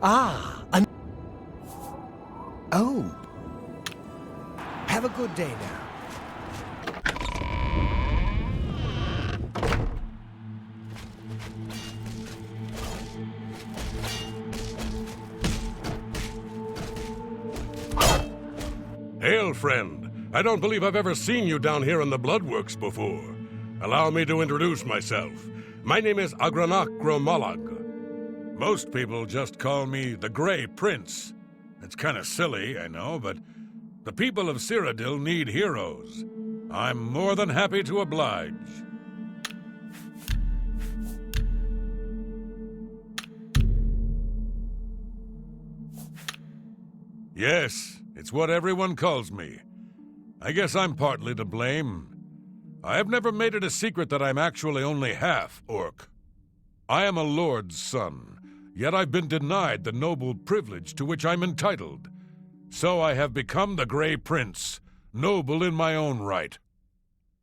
Ah, Oh. Have a good day now. Hail, friend. I don't believe I've ever seen you down here in the Bloodworks before. Allow me to introduce myself. My name is Agranak Gromalag. Most people just call me the Grey Prince. It's kind of silly, I know, but the people of Cyrodiil need heroes. I'm more than happy to oblige. Yes, it's what everyone calls me. I guess I'm partly to blame. I have never made it a secret that I'm actually only half orc. I am a lord's son, yet I've been denied the noble privilege to which I'm entitled. So I have become the Grey Prince, noble in my own right.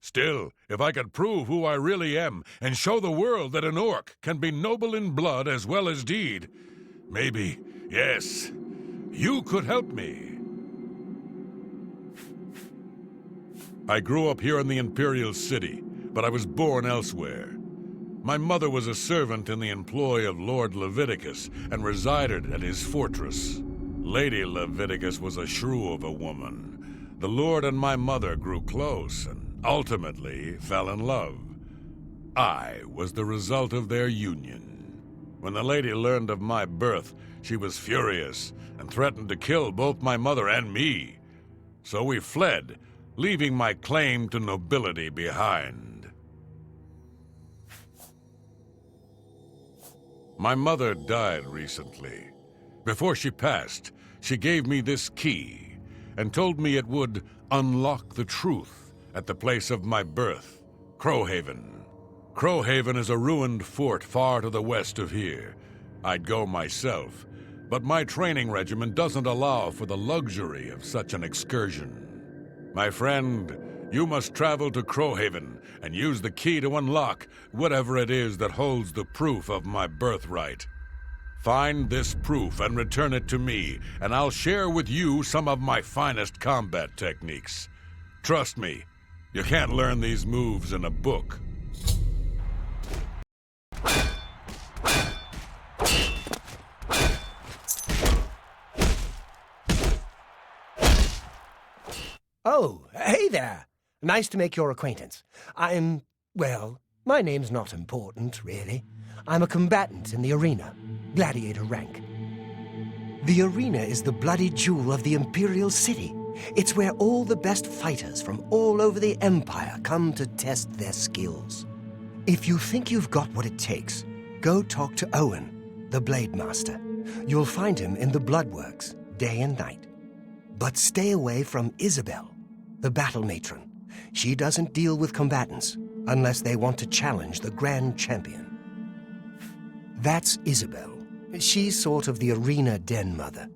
Still, if I could prove who I really am and show the world that an orc can be noble in blood as well as deed, maybe, yes, you could help me. I grew up here in the Imperial City, but I was born elsewhere. My mother was a servant in the employ of Lord Leviticus and resided at his fortress. Lady Leviticus was a shrew of a woman. The Lord and my mother grew close and ultimately fell in love. I was the result of their union. When the lady learned of my birth, she was furious and threatened to kill both my mother and me. So we fled, leaving my claim to nobility behind. My mother died recently. Before she passed, she gave me this key and told me it would unlock the truth at the place of my birth, Crowhaven. Crowhaven is a ruined fort far to the west of here. I'd go myself, but my training regimen doesn't allow for the luxury of such an excursion. My friend, you must travel to Crowhaven and use the key to unlock whatever it is that holds the proof of my birthright. Find this proof and return it to me, and I'll share with you some of my finest combat techniques. Trust me, you can't learn these moves in a book. Oh, hey there. Nice to make your acquaintance. Well, my name's not important, really. I'm a combatant in the arena, gladiator rank. The arena is the bloody jewel of the Imperial City. It's where all the best fighters from all over the Empire come to test their skills. If you think you've got what it takes, go talk to Owen, the Blade Master. You'll find him in the Bloodworks, day and night. But stay away from Isabel, the battle matron. She doesn't deal with combatants unless they want to challenge the Grand Champion. That's Isabel. She's sort of the arena den mother.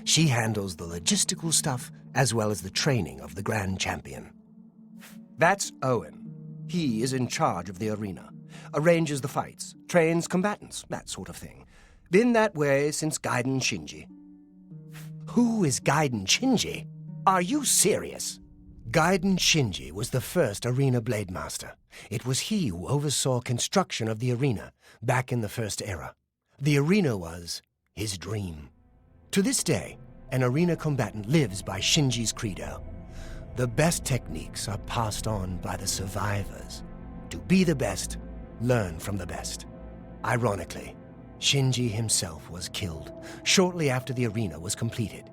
She handles the logistical stuff as well as the training of the Grand Champion. That's Owen. He is in charge of the arena, arranges the fights, trains combatants, that sort of thing. Been that way since Gaiden Shinji. Who is Gaiden Shinji? Are you serious? Gaiden Shinji was the first arena blade master. It was he who oversaw construction of the arena back in the First Era. The arena was his dream. To this day, an arena combatant lives by Shinji's credo. The best techniques are passed on by the survivors. To be the best, learn from the best. Ironically, Shinji himself was killed shortly after the arena was completed.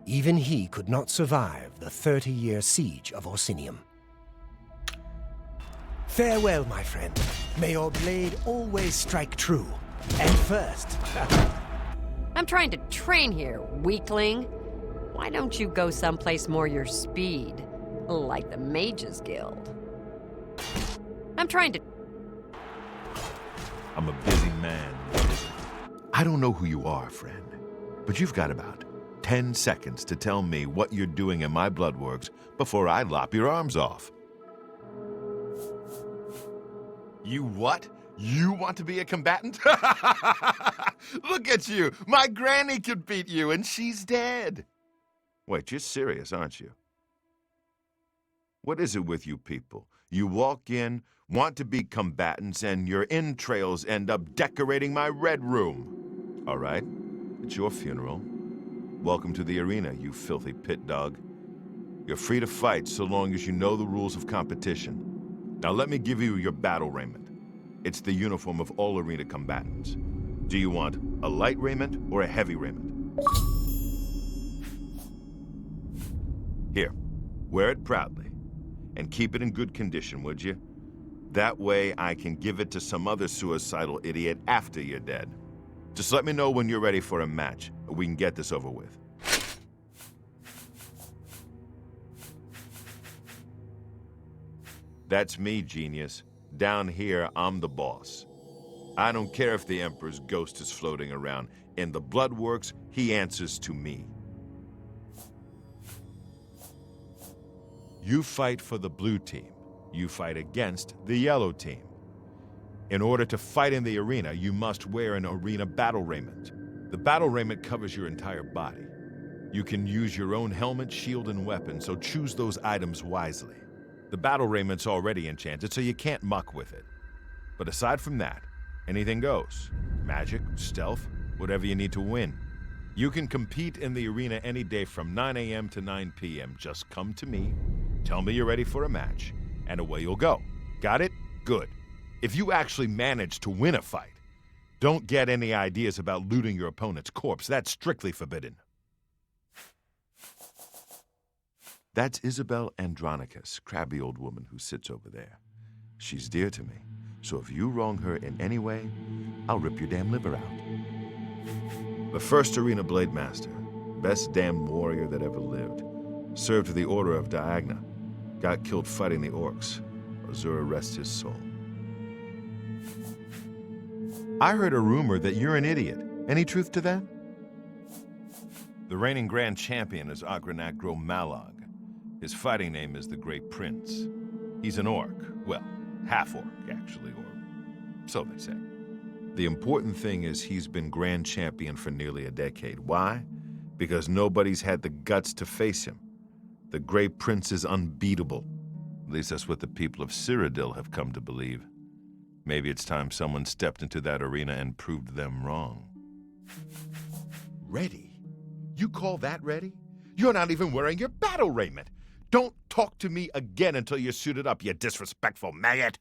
Even he could not survive the 30-year siege of Orsinium. Farewell, my friend. May your blade always strike true, and first. I'm trying to train here, weakling. Why don't you go someplace more your speed, like the Mages Guild? I'm trying to... I'm a busy man. I don't know who you are, friend, but you've got about 10 seconds to tell me what you're doing in my Bloodworks before I lop your arms off. You what? You want to be a combatant? Look at you! My granny could beat you, and she's dead. Wait, you're serious, aren't you? What is it with you people? You walk in, want to be combatants, and your entrails end up decorating my red room. All right, it's your funeral. Welcome to the arena, you filthy pit dog. You're free to fight so long as you know the rules of competition. Now let me give you your battle raiment. It's the uniform of all arena combatants. Do you want a light raiment or a heavy raiment? Here, wear it proudly. And keep it in good condition, would you? That way I can give it to some other suicidal idiot after you're dead. Just let me know when you're ready for a match, and we can get this over with. That's me, genius. Down here, I'm the boss. I don't care if the Emperor's ghost is floating around. In the Bloodworks, he answers to me. You fight for the blue team. You fight against the yellow team. In order to fight in the arena, you must wear an arena battle raiment. The battle raiment covers your entire body. You can use your own helmet, shield, and weapon, so choose those items wisely. The battle raiment's already enchanted, so you can't muck with it. But aside from that, anything goes. Magic, stealth, whatever you need to win. You can compete in the arena any day from 9 a.m. to 9 p.m. Just come to me, tell me you're ready for a match, and away you'll go. Got it? Good. If you actually manage to win a fight, don't get any ideas about looting your opponent's corpse. That's strictly forbidden. That's Isabel Andronicus, crabby old woman who sits over there. She's dear to me, so if you wrong her in any way, I'll rip your damn liver out. The first arena blade master, best damn warrior that ever lived, served the Order of Diagna, got killed fighting the orcs. Azura rest his soul. I heard a rumor that you're an idiot. Any truth to that? The reigning grand champion is Agranacro Malog. His fighting name is the Great Prince. He's an orc. Well, half-orc, actually, or so they say. The important thing is he's been grand champion for nearly a decade. Why? Because nobody's had the guts to face him. The Great Prince is unbeatable. At least that's what the people of Cyrodiil have come to believe. Maybe it's time someone stepped into that arena and proved them wrong. Ready? You call that ready? You're not even wearing your battle raiment. Don't talk to me again until you're suited up, you disrespectful maggot.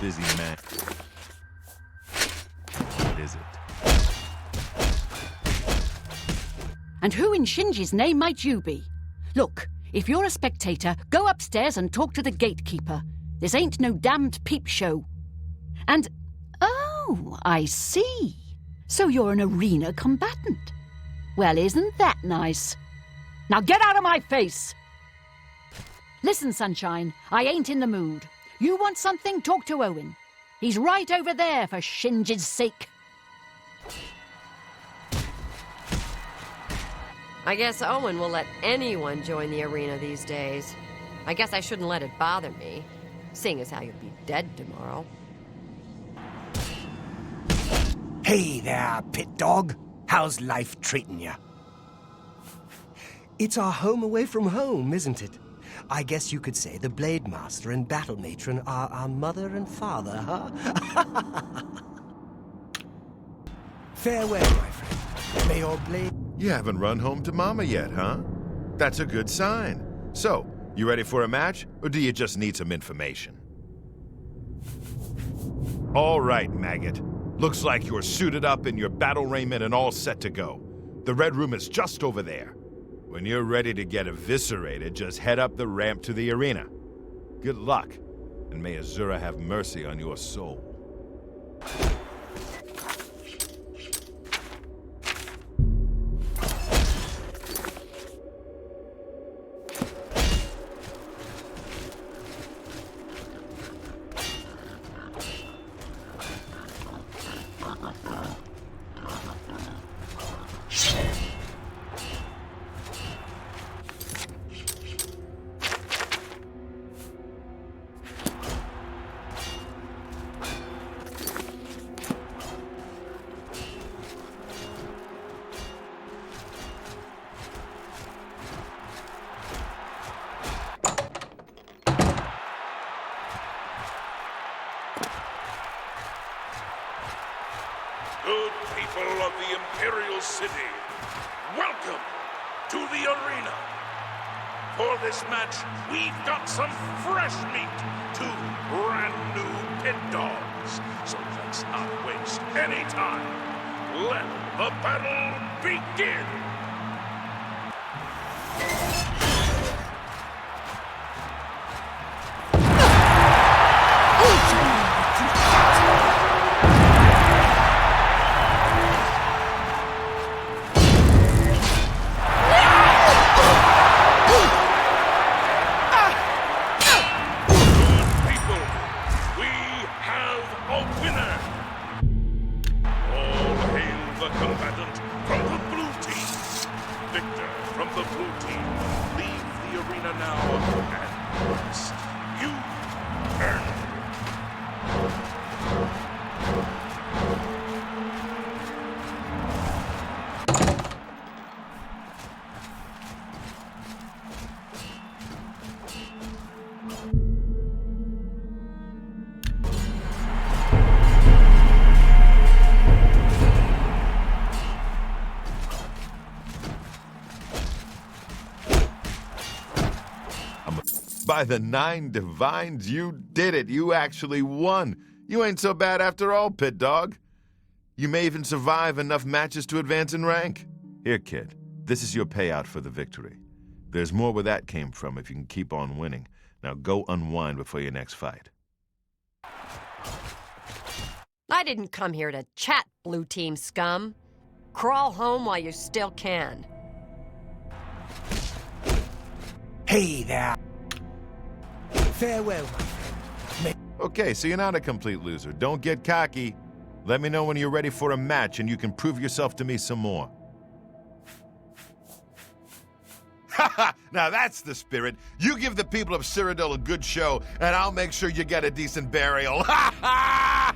Busy man. What is it? And who in Shinji's name might you be? Look, if you're a spectator, go upstairs and talk to the gatekeeper. This ain't no damned peep show. And, oh, I see. So you're an arena combatant. Well, isn't that nice? Now get out of my face! Listen, Sunshine, I ain't in the mood. You want something? Talk to Owen. He's right over there for Shinji's sake. I guess Owen will let anyone join the arena these days. I guess I shouldn't let it bother me, seeing as how you'll be dead tomorrow. Hey there, pit dog. How's life treating you? It's our home away from home, isn't it? I guess you could say the Blade Master and Battle Matron are our mother and father, huh? Farewell, my friend. May your blade... You haven't run home to Mama yet, huh? That's a good sign. So, you ready for a match, or do you just need some information? All right, Maggot. Looks like you're suited up in your battle raiment and all set to go. The Red Room is just over there. When you're ready to get eviscerated, just head up the ramp to the arena. Good luck, and may Azura have mercy on your soul. Good people of the Imperial City, welcome to the arena. For this match, we've got some fresh meat, 2 brand new pit dogs. So let's not waste any time. Let the battle begin! By the 9 divines, you did it. You actually won. You ain't so bad after all, pit dog. You may even survive enough matches to advance in rank. Here, kid. This is your payout for the victory. There's more where that came from if you can keep on winning. Now go unwind before your next fight. I didn't come here to chat, Blue Team scum. Crawl home while you still can. Hey there. Farewell, my friend. Okay, so you're not a complete loser. Don't get cocky. Let me know when you're ready for a match and you can prove yourself to me some more. Haha! Now that's the spirit. You give the people of Cyrodiil a good show, and I'll make sure you get a decent burial. Ha ha!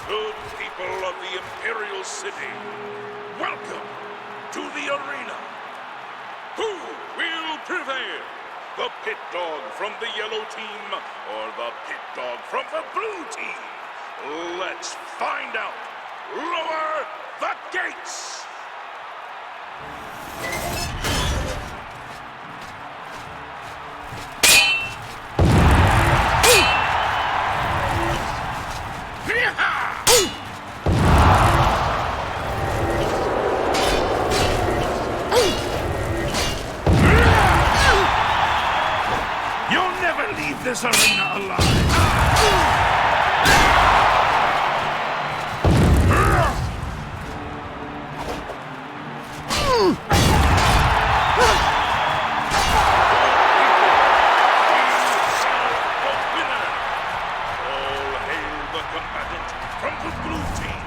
Good people of the Imperial City, welcome to the arena. Who will prevail? the pit dog from the yellow team or the pit dog from the blue team? Let's find out. Lower the gates! You'll never leave this arena alive! From the blue team,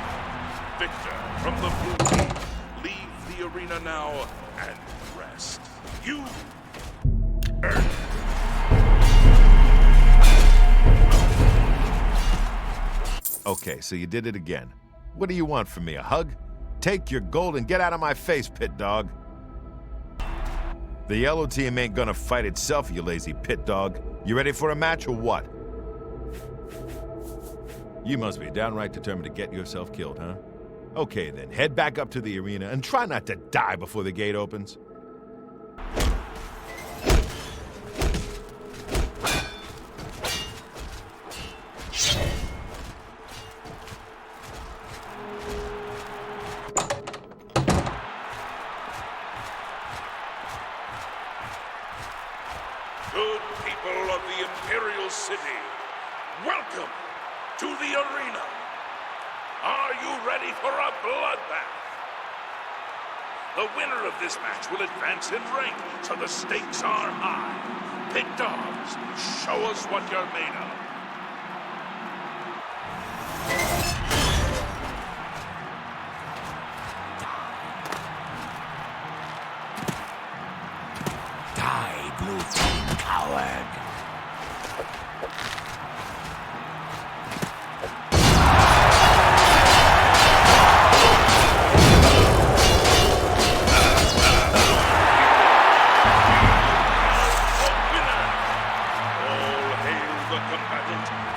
Victor from the blue team, leave the arena now and rest. You earn it. Okay, so you did it again. What do you want from me, a hug? Take your gold and get out of my face, pit dog. The yellow team ain't gonna fight itself, you lazy pit dog. You ready for a match or what? You must be downright determined to get yourself killed, huh? Okay then, head back up to the arena and try not to die before the gate opens. Good people of the Imperial City, welcome to the arena. Are you ready for a bloodbath? The winner of this match will advance in rank, so the stakes are high. Pit dogs, show us what you're made of. Die, blue team coward.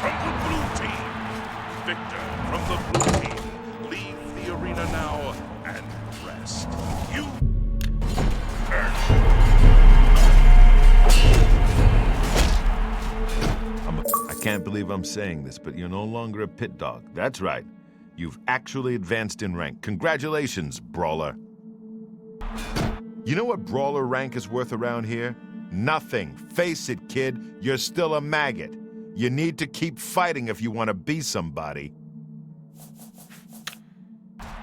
From the blue team, Victor from the blue team, leave the arena now and rest. You earn I can't believe I'm saying this, but you're no longer a pit dog. That's right. You've actually advanced in rank. Congratulations, Brawler. You know what Brawler rank is worth around here? Nothing. Face it, kid. You're still a maggot. You need to keep fighting if you want to be somebody.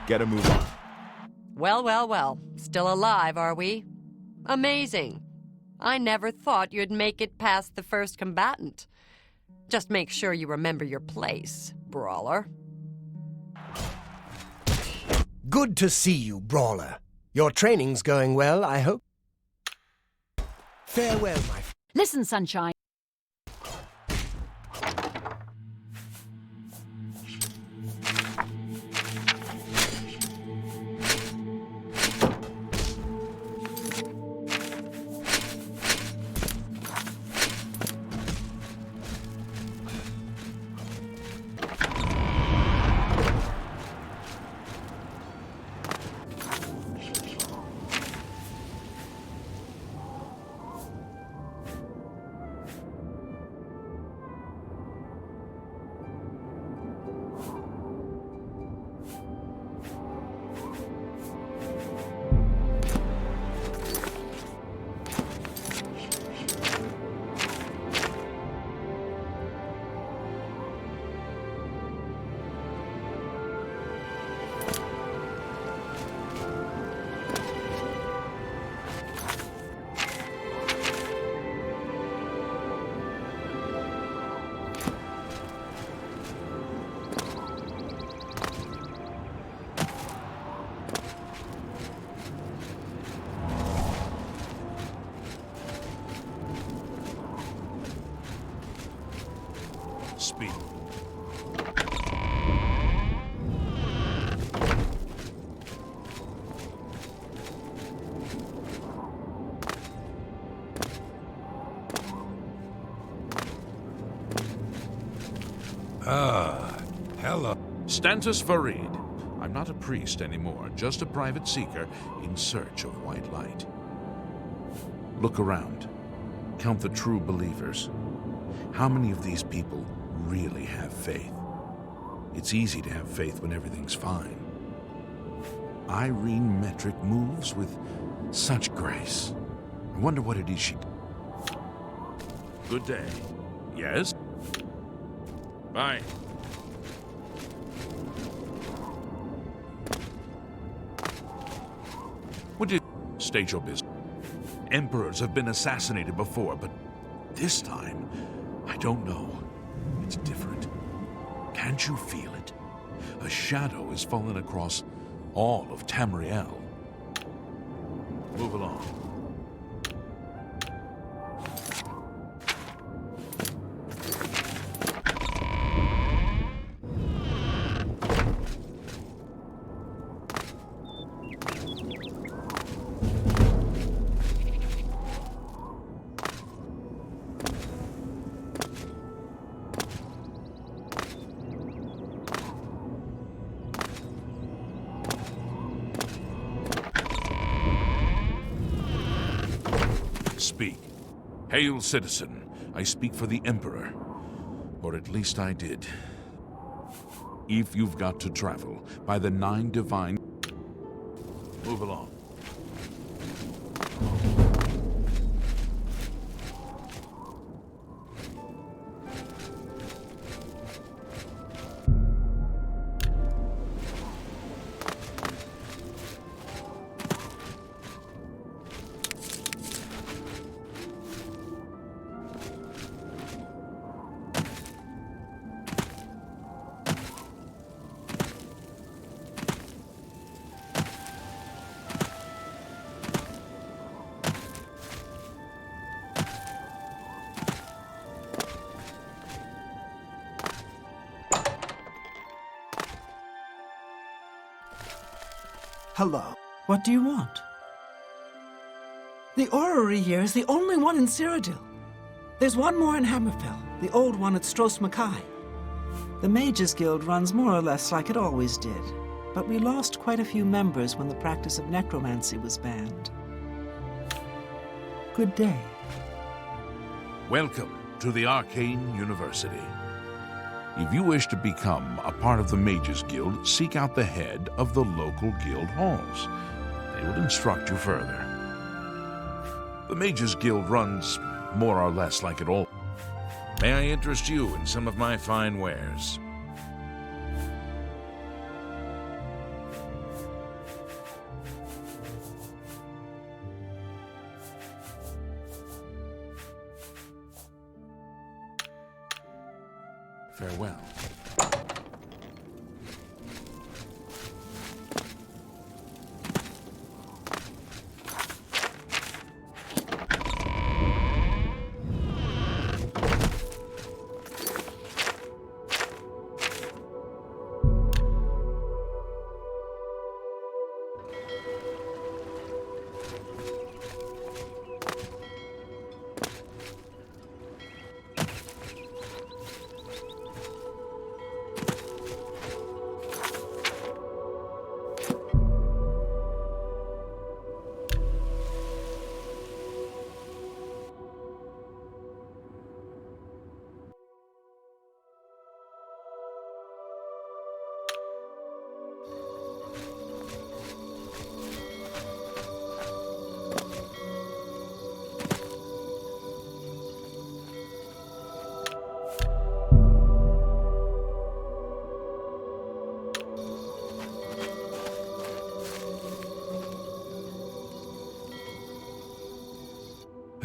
Gotta move on. Well, well, well. Still alive, are we? Amazing. I never thought you'd make it past the first combatant. Just make sure you remember your place, Brawler. Good to see you, Brawler. Your training's going well, I hope. Farewell, my friend. Listen, Sunshine. Hello. Stantis Farid. I'm not a priest anymore, just a private seeker in search of white light. Look around. Count the true believers. How many of these people really have faith? It's easy to have faith when everything's fine. Irene Metric moves with such grace. I wonder what it is she... Good day. Yes? Bye. Would you state your business? Emperors have been assassinated before, but this time, I don't know. It's different. Can't you feel it? A shadow has fallen across all of Tamriel. Move along. Speak. Hail, citizen. I speak for the Emperor. Or at least I did. If you've got to travel by the 9 divine... Move along. Hello. What do you want? The orrery here is the only one in Cyrodiil. There's one more in Hammerfell, the old one at Stros Mackay. The Mages Guild runs more or less like it always did, but we lost quite a few members when the practice of necromancy was banned. Good day. Welcome to the Arcane University. If you wish to become a part of the Mages Guild, seek out the head of the local guild halls. They will instruct you further. The Mages Guild runs more or less like it all. May I interest you in some of my fine wares? Farewell.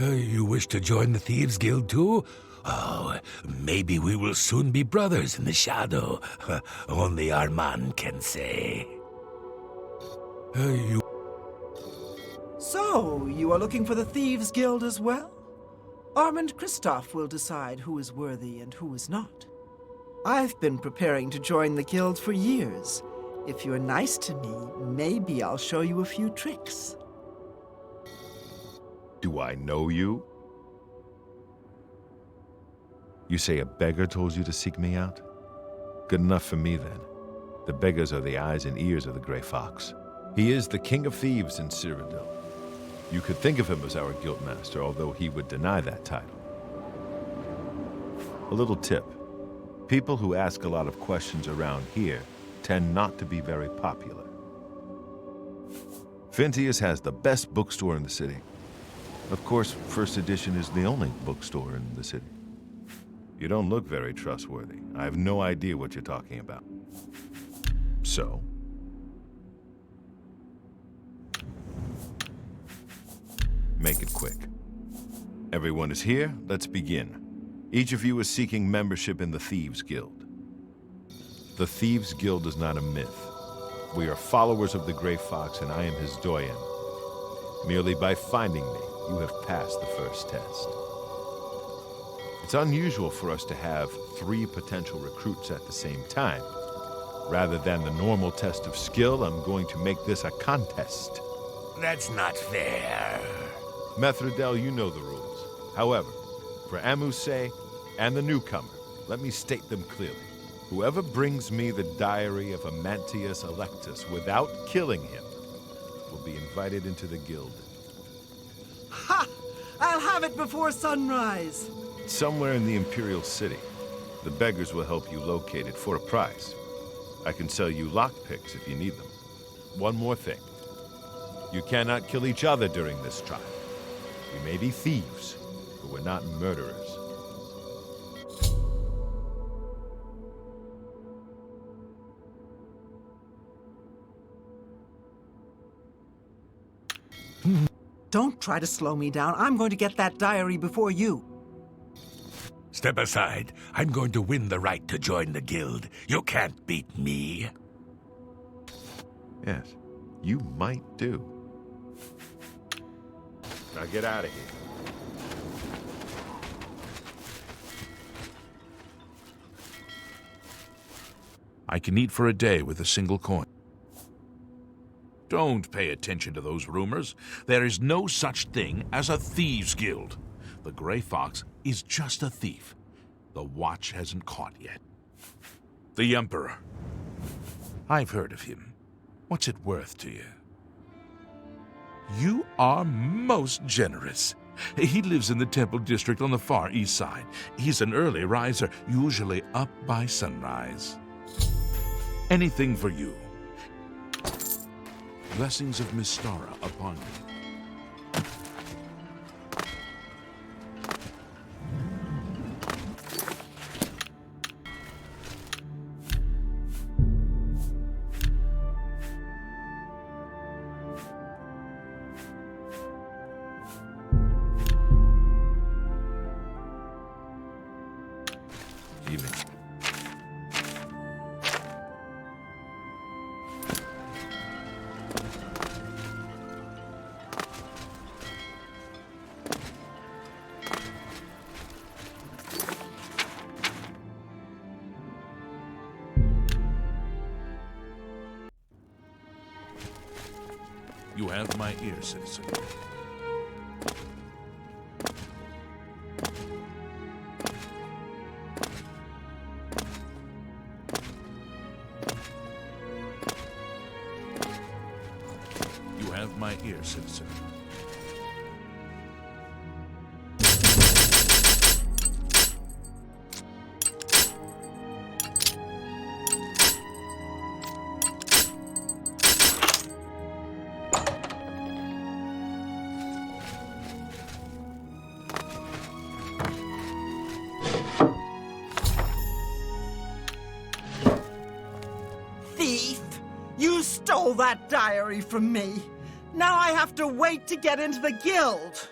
You wish to join the Thieves Guild too? Oh, maybe we will soon be brothers in the shadow. Only Armand can say. So, you are looking for the Thieves Guild as well? Armand Kristoff will decide who is worthy and who is not. I've been preparing to join the guild for years. If you're nice to me, maybe I'll show you a few tricks. Do I know you? You say a beggar told you to seek me out? Good enough for me, then. The beggars are the eyes and ears of the Grey Fox. He is the king of thieves in Cyrodiil. You could think of him as our guildmaster, although he would deny that title. A little tip. People who ask a lot of questions around here tend not to be very popular. Phintius has the best bookstore in the city. Of course, First Edition is the only bookstore in the city. You don't look very trustworthy. I have no idea what you're talking about. So? Make it quick. Everyone is here, let's begin. Each of you is seeking membership in the Thieves Guild. The Thieves Guild is not a myth. We are followers of the Grey Fox, and I am his doyen. Merely by finding me, you have passed the first test. It's unusual for us to have 3 potential recruits at the same time. Rather than the normal test of skill, I'm going to make this a contest. That's not fair. Methridel, you know the rules. However, for Amuse and the newcomer, let me state them clearly. Whoever brings me the diary of Amantius Electus without killing him will be invited into the guild. Ha! I'll have it before sunrise. Somewhere in the Imperial City. The beggars will help you locate it for a price. I can sell you lockpicks if you need them. One more thing. You cannot kill each other during this trial. We may be thieves, but we're not murderers. Don't try to slow me down. I'm going to get that diary before you. Step aside. I'm going to win the right to join the guild. You can't beat me. Yes, you might do. Now get out of here. I can eat for a day with a single coin. Don't pay attention to those rumors. There is no such thing as a thieves' guild. The Grey Fox is just a thief. The watch hasn't caught yet. The Emperor. I've heard of him. What's it worth to you? You are most generous. He lives in the Temple District on the far east side. He's an early riser, usually up by sunrise. Anything for you. Blessings of Mystara upon you. Evening. You have my ear, citizen. You have my ear, citizen. Thief! You stole that diary from me. Now I have to wait to get into the guild.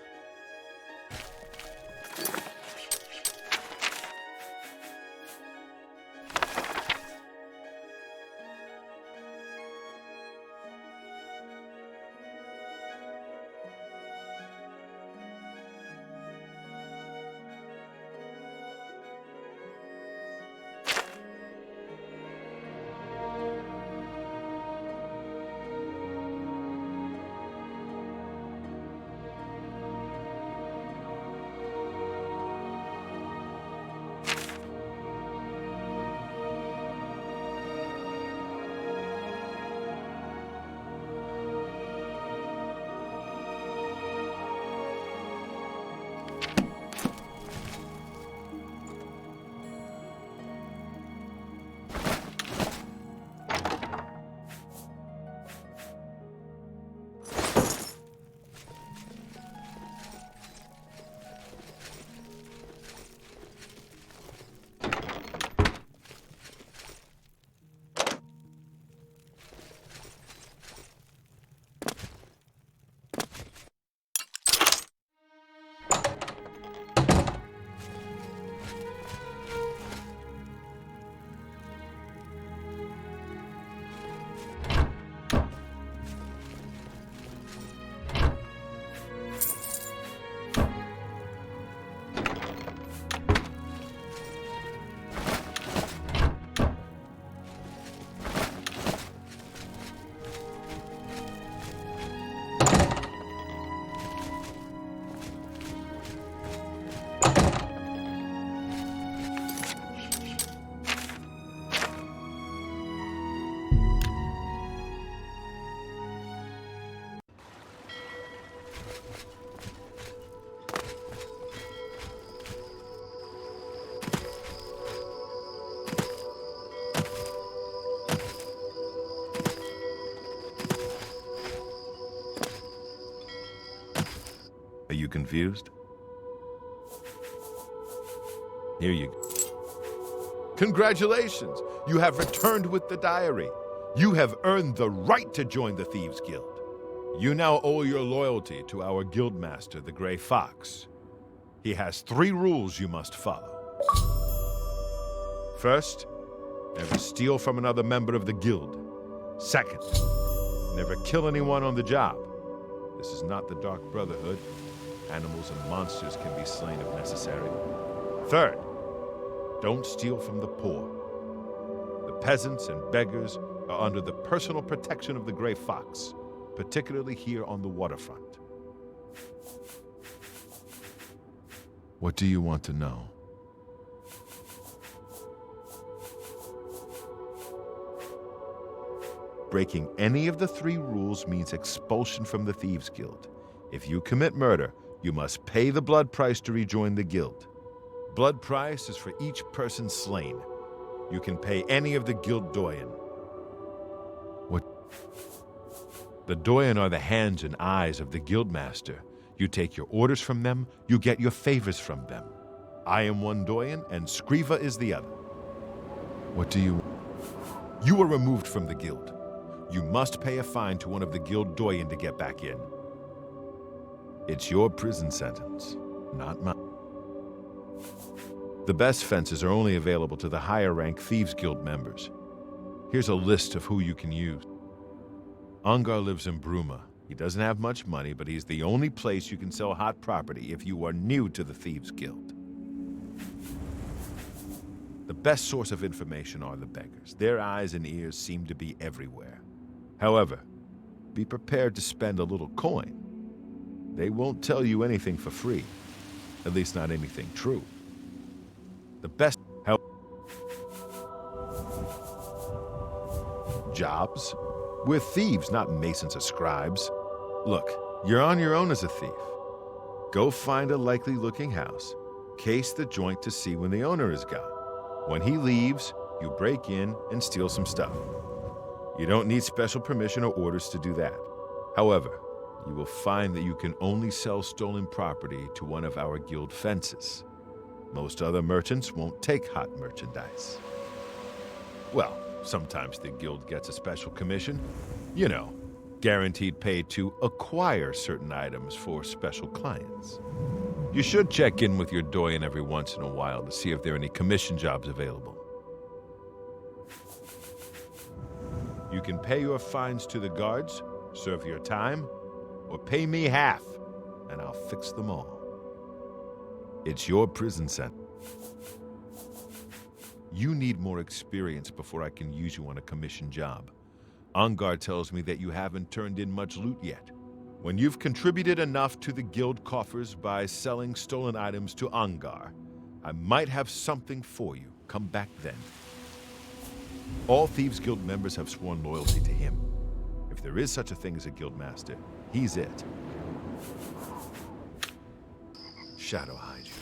You confused? Here you go. Congratulations! You have returned with the diary. You have earned the right to join the Thieves Guild. You now owe your loyalty to our guildmaster, the Gray Fox. He has 3 rules you must follow. First, never steal from another member of the guild. Second, never kill anyone on the job. This is not the Dark Brotherhood. Animals and monsters can be slain if necessary. Third, don't steal from the poor. The peasants and beggars are under the personal protection of the Gray Fox, particularly here on the waterfront. What do you want to know? Breaking any of the 3 rules means expulsion from the Thieves Guild. If you commit murder, you must pay the blood price to rejoin the guild. Blood price is for each person slain. You can pay any of the guild doyen. What? The doyen are the hands and eyes of the guildmaster. You take your orders from them, you get your favors from them. I am one doyen, and Skriva is the other. What do you... You are removed from the guild. You must pay a fine to one of the guild doyen to get back in. It's your prison sentence, not mine. The best fences are only available to the higher rank Thieves Guild members. Here's a list of who you can use. Ungar lives in Bruma. He doesn't have much money, but he's the only place you can sell hot property if you are new to the Thieves Guild. The best source of information are the beggars. Their eyes and ears seem to be everywhere. However, be prepared to spend a little coin. They won't tell you anything for free, at least not anything true. The best help. Jobs? We're thieves, not masons or scribes. Look, you're on your own as a thief. Go find a likely-looking house, case the joint to see when the owner is gone. When he leaves, you break in and steal some stuff. You don't need special permission or orders to do that. However, you will find that you can only sell stolen property to one of our guild fences. Most other merchants won't take hot merchandise. Well, sometimes the guild gets a special commission. You know, guaranteed pay to acquire certain items for special clients. You should check in with your doyen every once in a while to see if there are any commission jobs available. You can pay your fines to the guards, serve your time, or pay me half, and I'll fix them all. It's your prison sentence. You need more experience before I can use you on a commission job. Ungar tells me that you haven't turned in much loot yet. When you've contributed enough to the guild coffers by selling stolen items to Ungar, I might have something for you. Come back then. All Thieves Guild members have sworn loyalty to him. If there is such a thing as a guild master, he's it. Shadow hide you.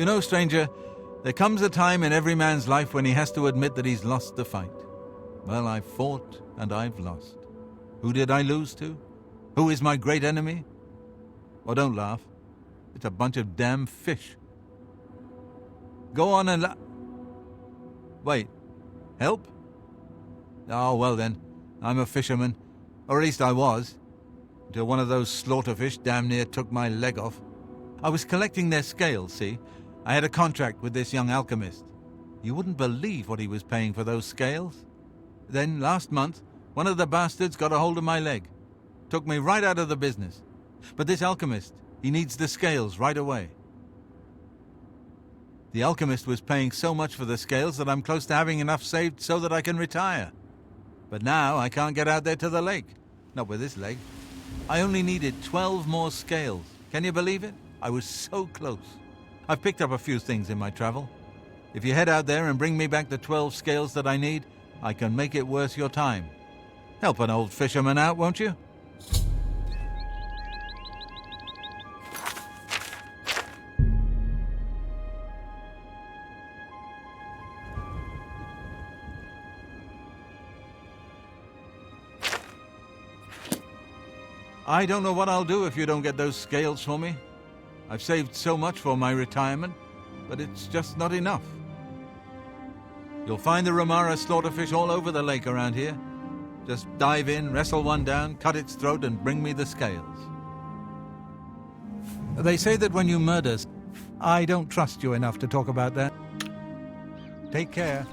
You know, stranger, there comes a time in every man's life when he has to admit that he's lost the fight. Well, I've fought and I've lost. Who did I lose to? Who is my great enemy? Oh, don't laugh. It's a bunch of damn fish. Go on and Wait. Help? Oh, well then. I'm a fisherman. Or at least I was. Until one of those slaughterfish damn near took my leg off. I was collecting their scales, see? I had a contract with this young alchemist. You wouldn't believe what he was paying for those scales. Then, last month, one of the bastards got a hold of my leg. Took me right out of the business. But this alchemist, he needs the scales right away. The alchemist was paying so much for the scales that I'm close to having enough saved so that I can retire. But now I can't get out there to the lake. Not with this leg. I only needed 12 more scales. Can you believe it? I was so close. I've picked up a few things in my travel. If you head out there and bring me back the 12 scales that I need, I can make it worth your time. Help an old fisherman out, won't you? I don't know what I'll do if you don't get those scales for me. I've saved so much for my retirement, but it's just not enough. You'll find the Ramara slaughterfish all over the lake around here. Just dive in, wrestle one down, cut its throat, and bring me the scales. They say that when you murder... I don't trust you enough to talk about that. Take care.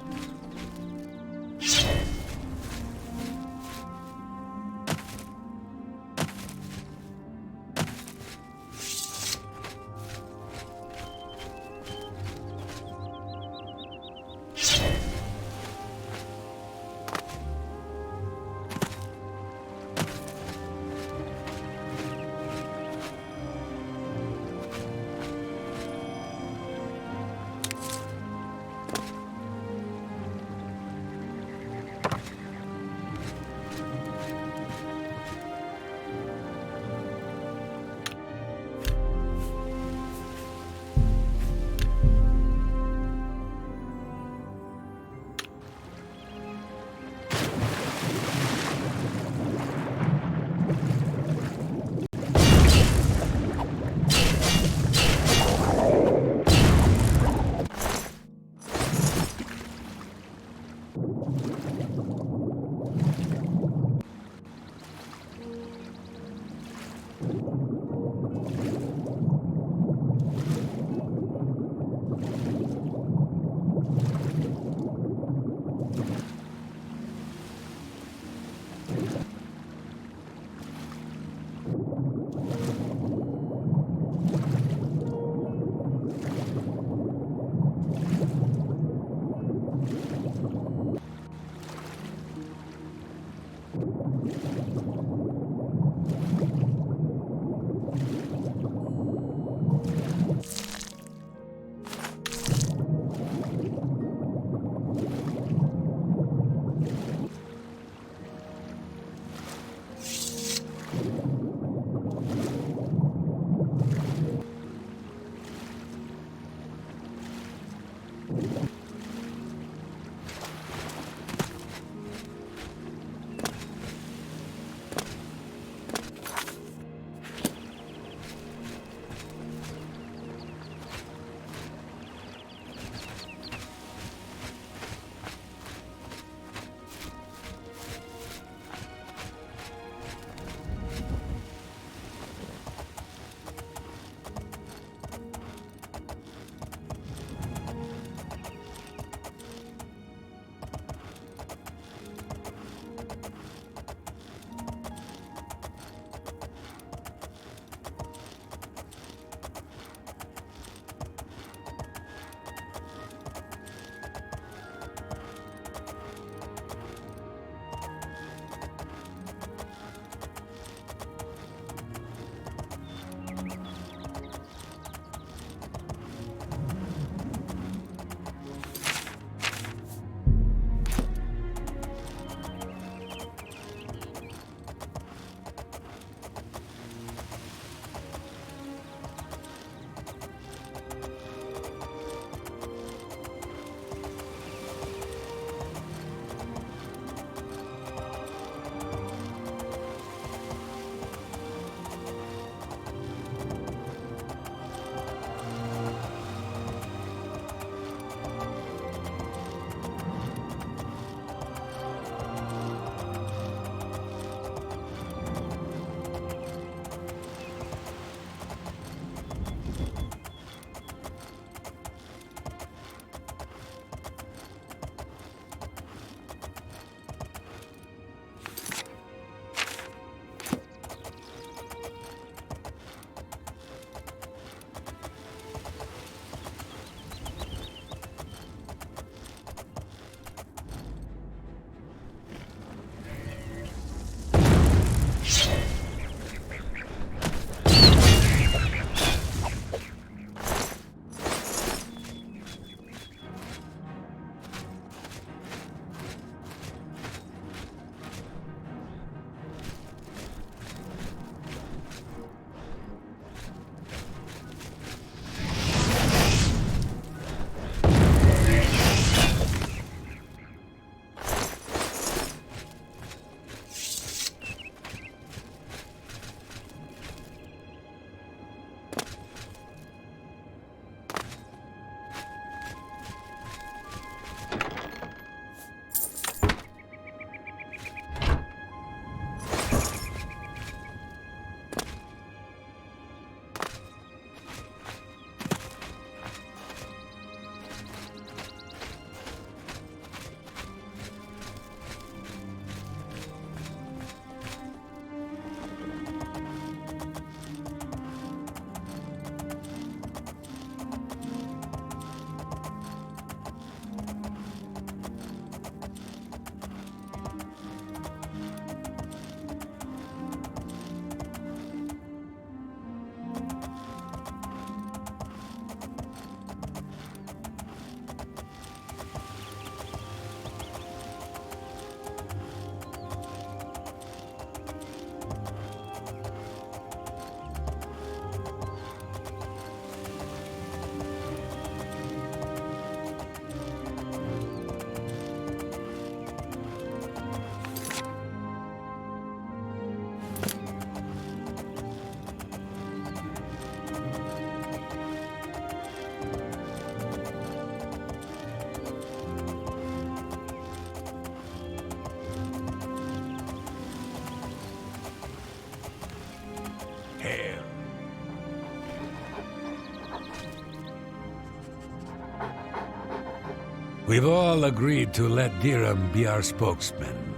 We've all agreed to let Dirham be our spokesman.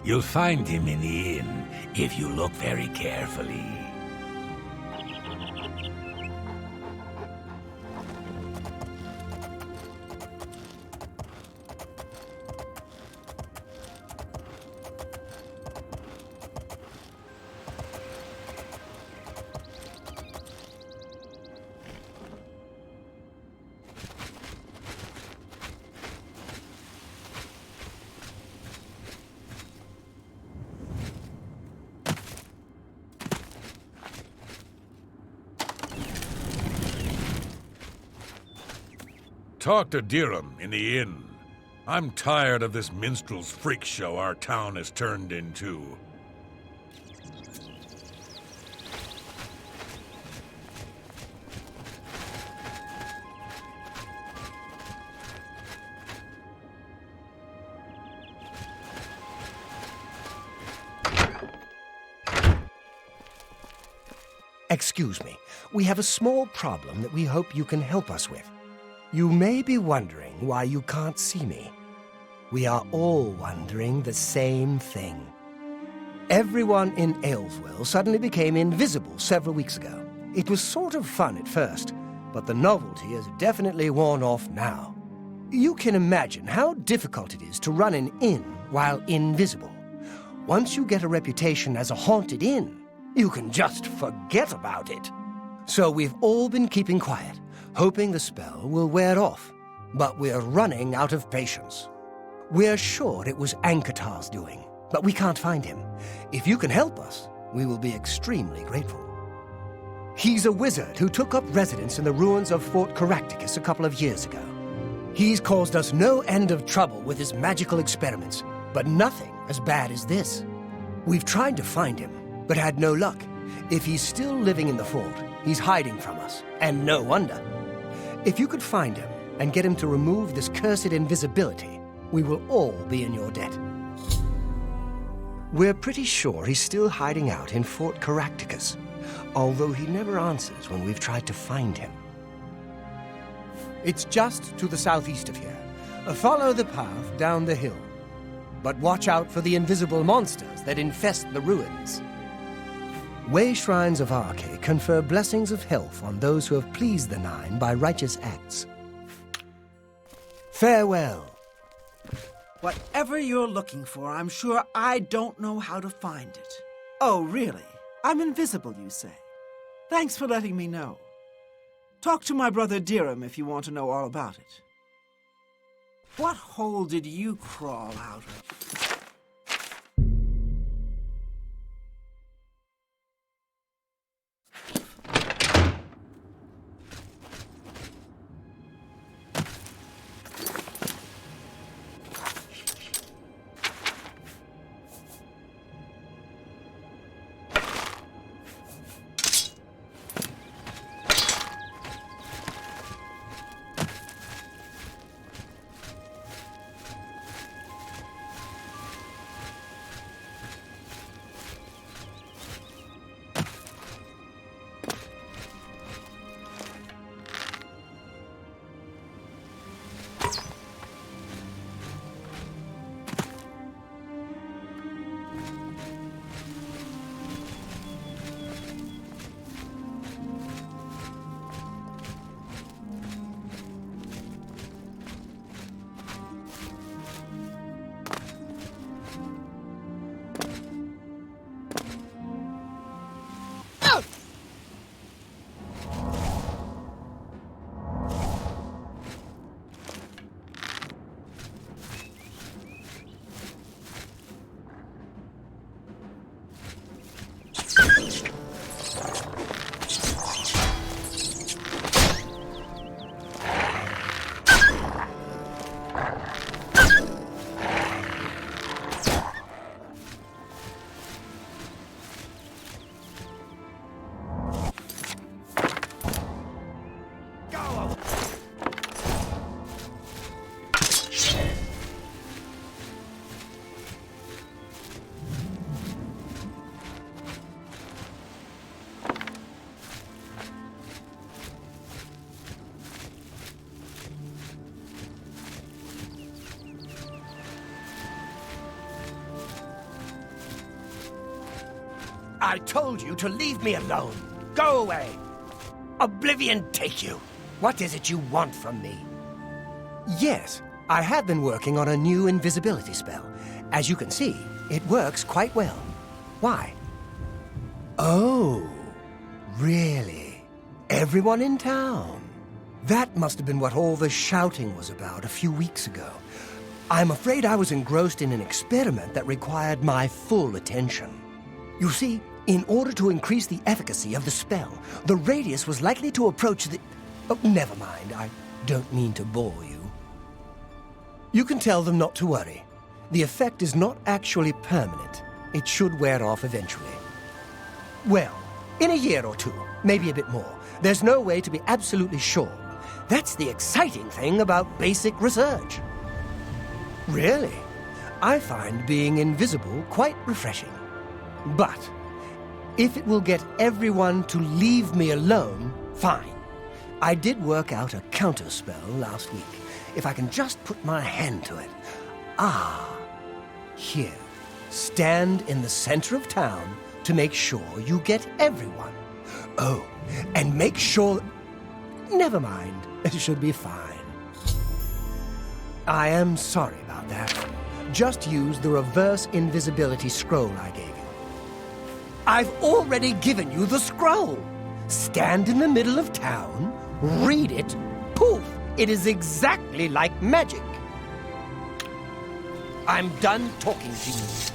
You'll find him in the inn if you look very carefully. Talk to Dirham in the inn. I'm tired of this minstrel's freak show our town has turned into. Excuse me, we have a small problem that we hope you can help us with. You may be wondering why you can't see me. We are all wondering the same thing. Everyone in Ayleswell suddenly became invisible several weeks ago. It was sort of fun at first, but the novelty has definitely worn off now. You can imagine how difficult it is to run an inn while invisible. Once you get a reputation as a haunted inn, you can just forget about it. So we've all been keeping quiet, hoping the spell will wear off. But we're running out of patience. We're sure it was Ankatar's doing, but we can't find him. If you can help us, we will be extremely grateful. He's a wizard who took up residence in the ruins of Fort Caractacus a couple of years ago. He's caused us no end of trouble with his magical experiments, but nothing as bad as this. We've tried to find him, but had no luck. If he's still living in the fort, he's hiding from us, and no wonder. If you could find him and get him to remove this cursed invisibility, we will all be in your debt. We're pretty sure he's still hiding out in Fort Caractacus, although he never answers when we've tried to find him. It's just to the southeast of here. Follow the path down the hill. But watch out for the invisible monsters that infest the ruins. Way shrines of Arche confer blessings of health on those who have pleased the Nine by righteous acts. Farewell. Whatever you're looking for, I'm sure I don't know how to find it. Oh, really? I'm invisible, you say? Thanks for letting me know. Talk to my brother Dirham if you want to know all about it. What hole did you crawl out of? I told you to leave me alone. Go away. Oblivion take you. What is it you want from me? Yes, I have been working on a new invisibility spell. As you can see, it works quite well. Why? Oh, really? Everyone in town? That must have been what all the shouting was about a few weeks ago. I'm afraid I was engrossed in an experiment that required my full attention. You see, in order to increase the efficacy of the spell, the radius was likely to approach the... Oh, never mind, I don't mean to bore you. You can tell them not to worry. The effect is not actually permanent. It should wear off eventually. Well, in a year or two, maybe a bit more. There's no way to be absolutely sure. That's the exciting thing about basic research. Really, I find being invisible quite refreshing. But if it will get everyone to leave me alone, fine. I did work out a counterspell last week. If I can just put my hand to it. Ah, here. Stand in the center of town to make sure you get everyone. Oh, and make sure... Never mind. It should be fine. I am sorry about that. Just use the reverse invisibility scroll I gave you. I've already given you the scroll. Stand in the middle of town, read it, poof! It is exactly like magic. I'm done talking to you.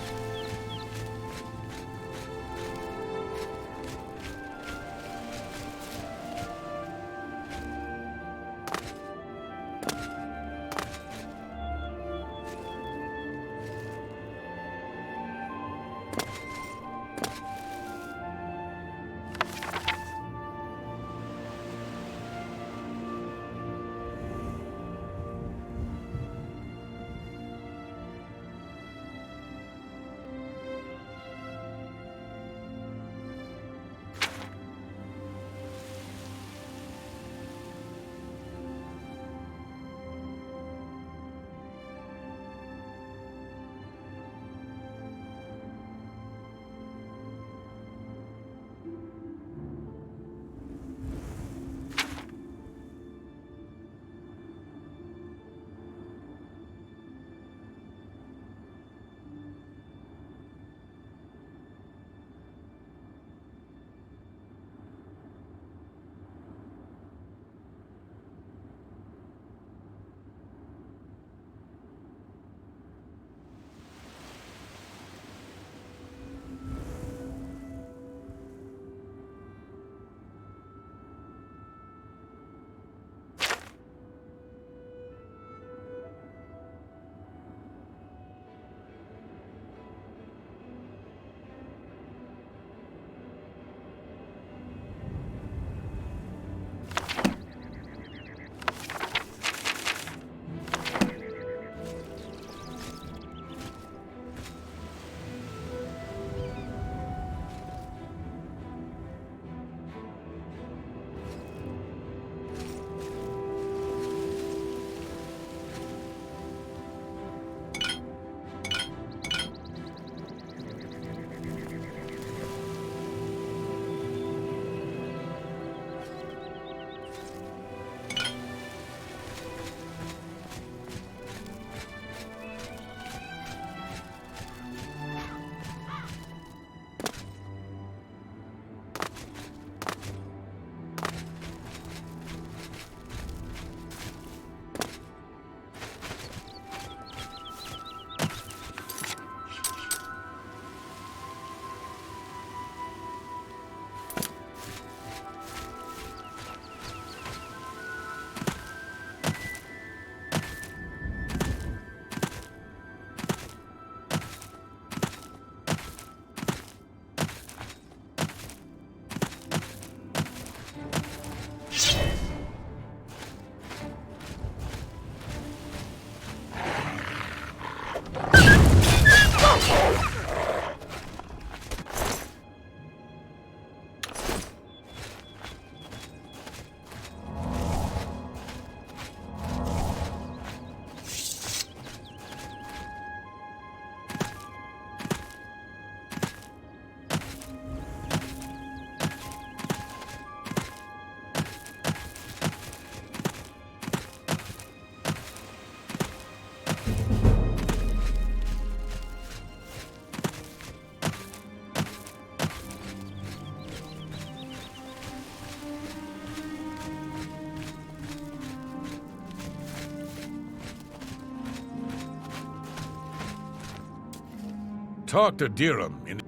Talk to Dirham in...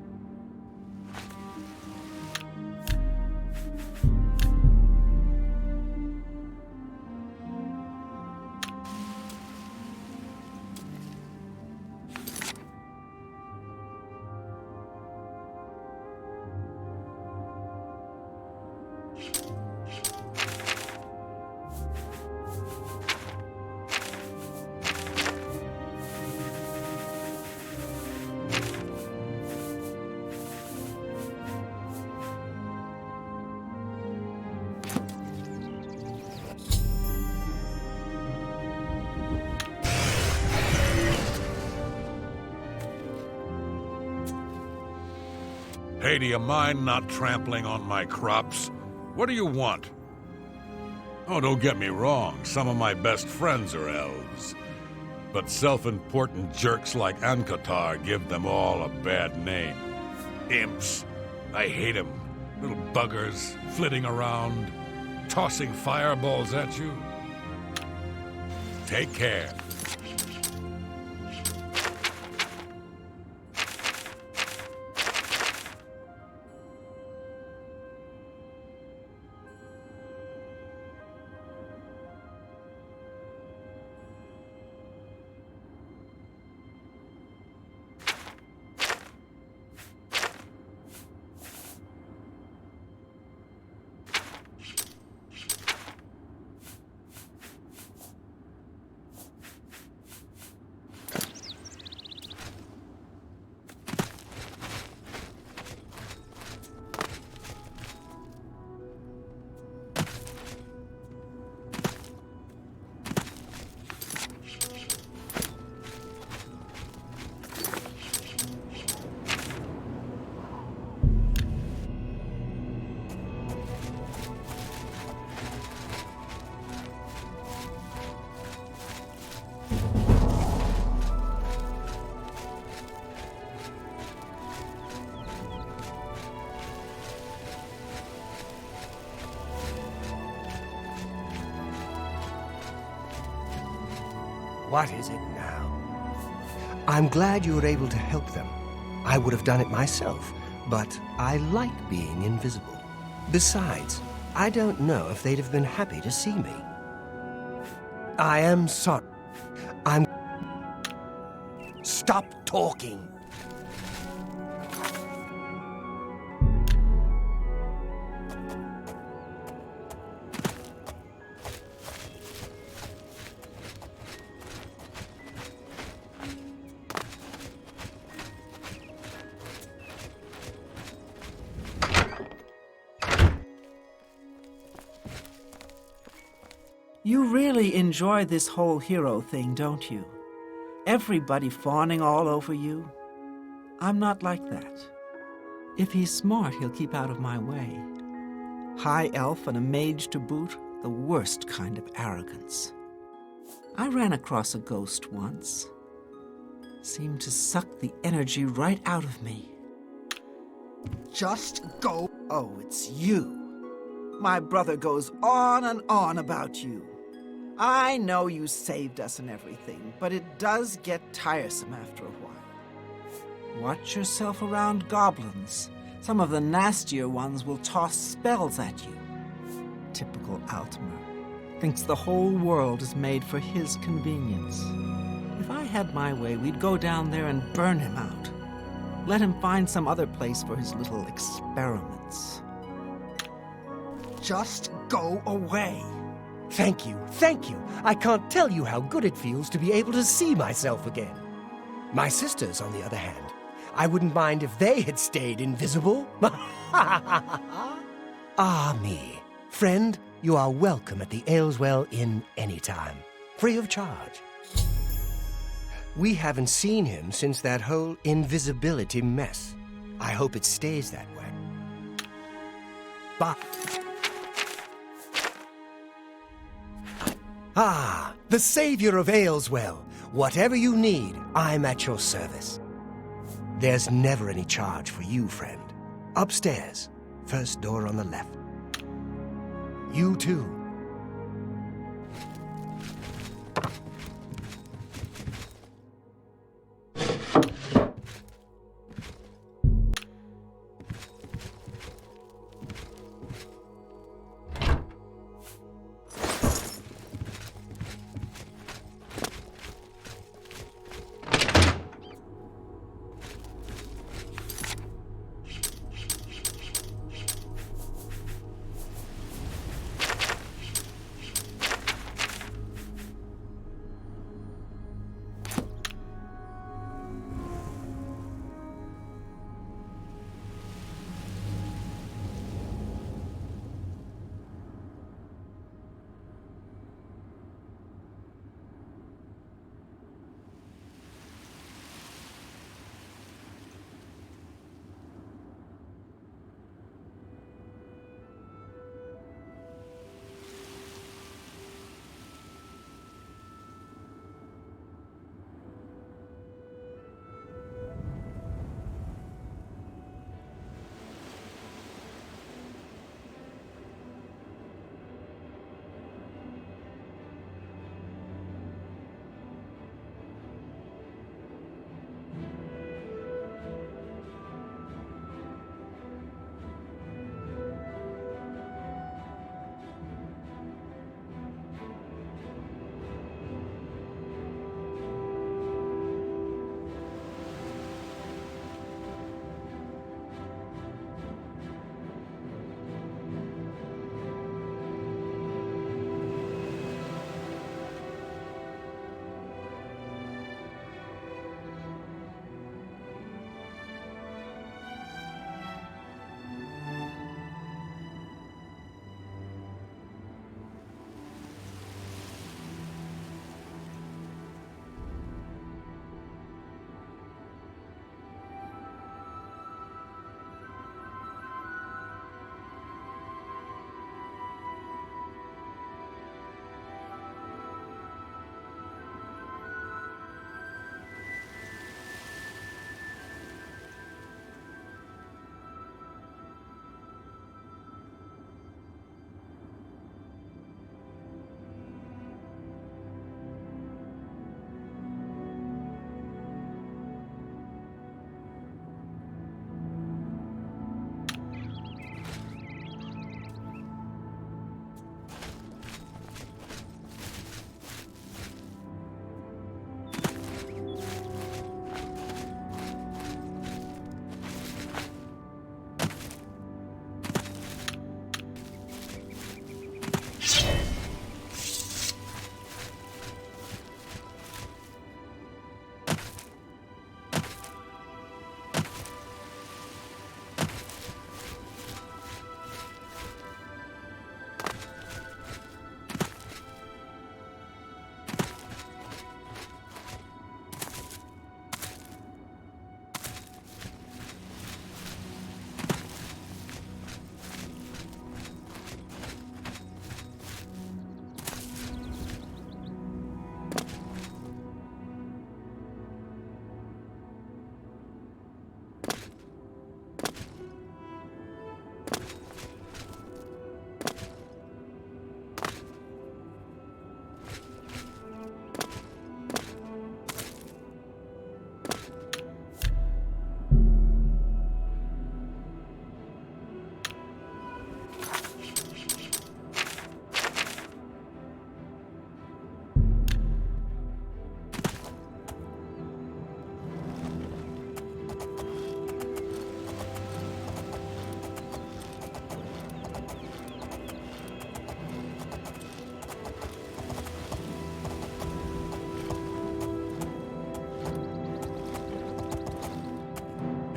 Hey, do you mind not trampling on my crops? What do you want? Oh, don't get me wrong, some of my best friends are elves. But self-important jerks like Ankatar give them all a bad name. Imps. I hate them. Little buggers, flitting around, tossing fireballs at you. Take care. What is it now? I'm glad you were able to help them. I would have done it myself, but I like being invisible. Besides, I don't know if they'd have been happy to see me. I am sorry. Stop talking! You really enjoy this whole hero thing, don't you? Everybody fawning all over you. I'm not like that. If he's smart, he'll keep out of my way. High elf and a mage to boot, the worst kind of arrogance. I ran across a ghost once. Seemed to suck the energy right out of me. Just go. Oh, it's you. My brother goes on and on about you. I know you saved us and everything, but it does get tiresome after a while. Watch yourself around goblins. Some of the nastier ones will toss spells at you. Typical Altmer. Thinks the whole world is made for his convenience. If I had my way, we'd go down there and burn him out. Let him find some other place for his little experiments. Just go away. Thank you, thank you. I can't tell you how good it feels to be able to see myself again. My sisters, on the other hand, I wouldn't mind if they had stayed invisible. Ah, me. Friend, you are welcome at the Ayleswell Inn anytime, free of charge. We haven't seen him since that whole invisibility mess. I hope it stays that way. Bye. Ah, the savior of Ayleswell. Whatever you need, I'm at your service. There's never any charge for you, friend. Upstairs, first door on the left. You too.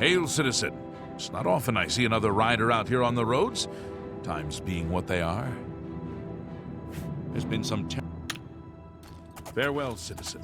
Hail, citizen. It's not often I see another rider out here on the roads, times being what they are. There's been some Farewell, citizen.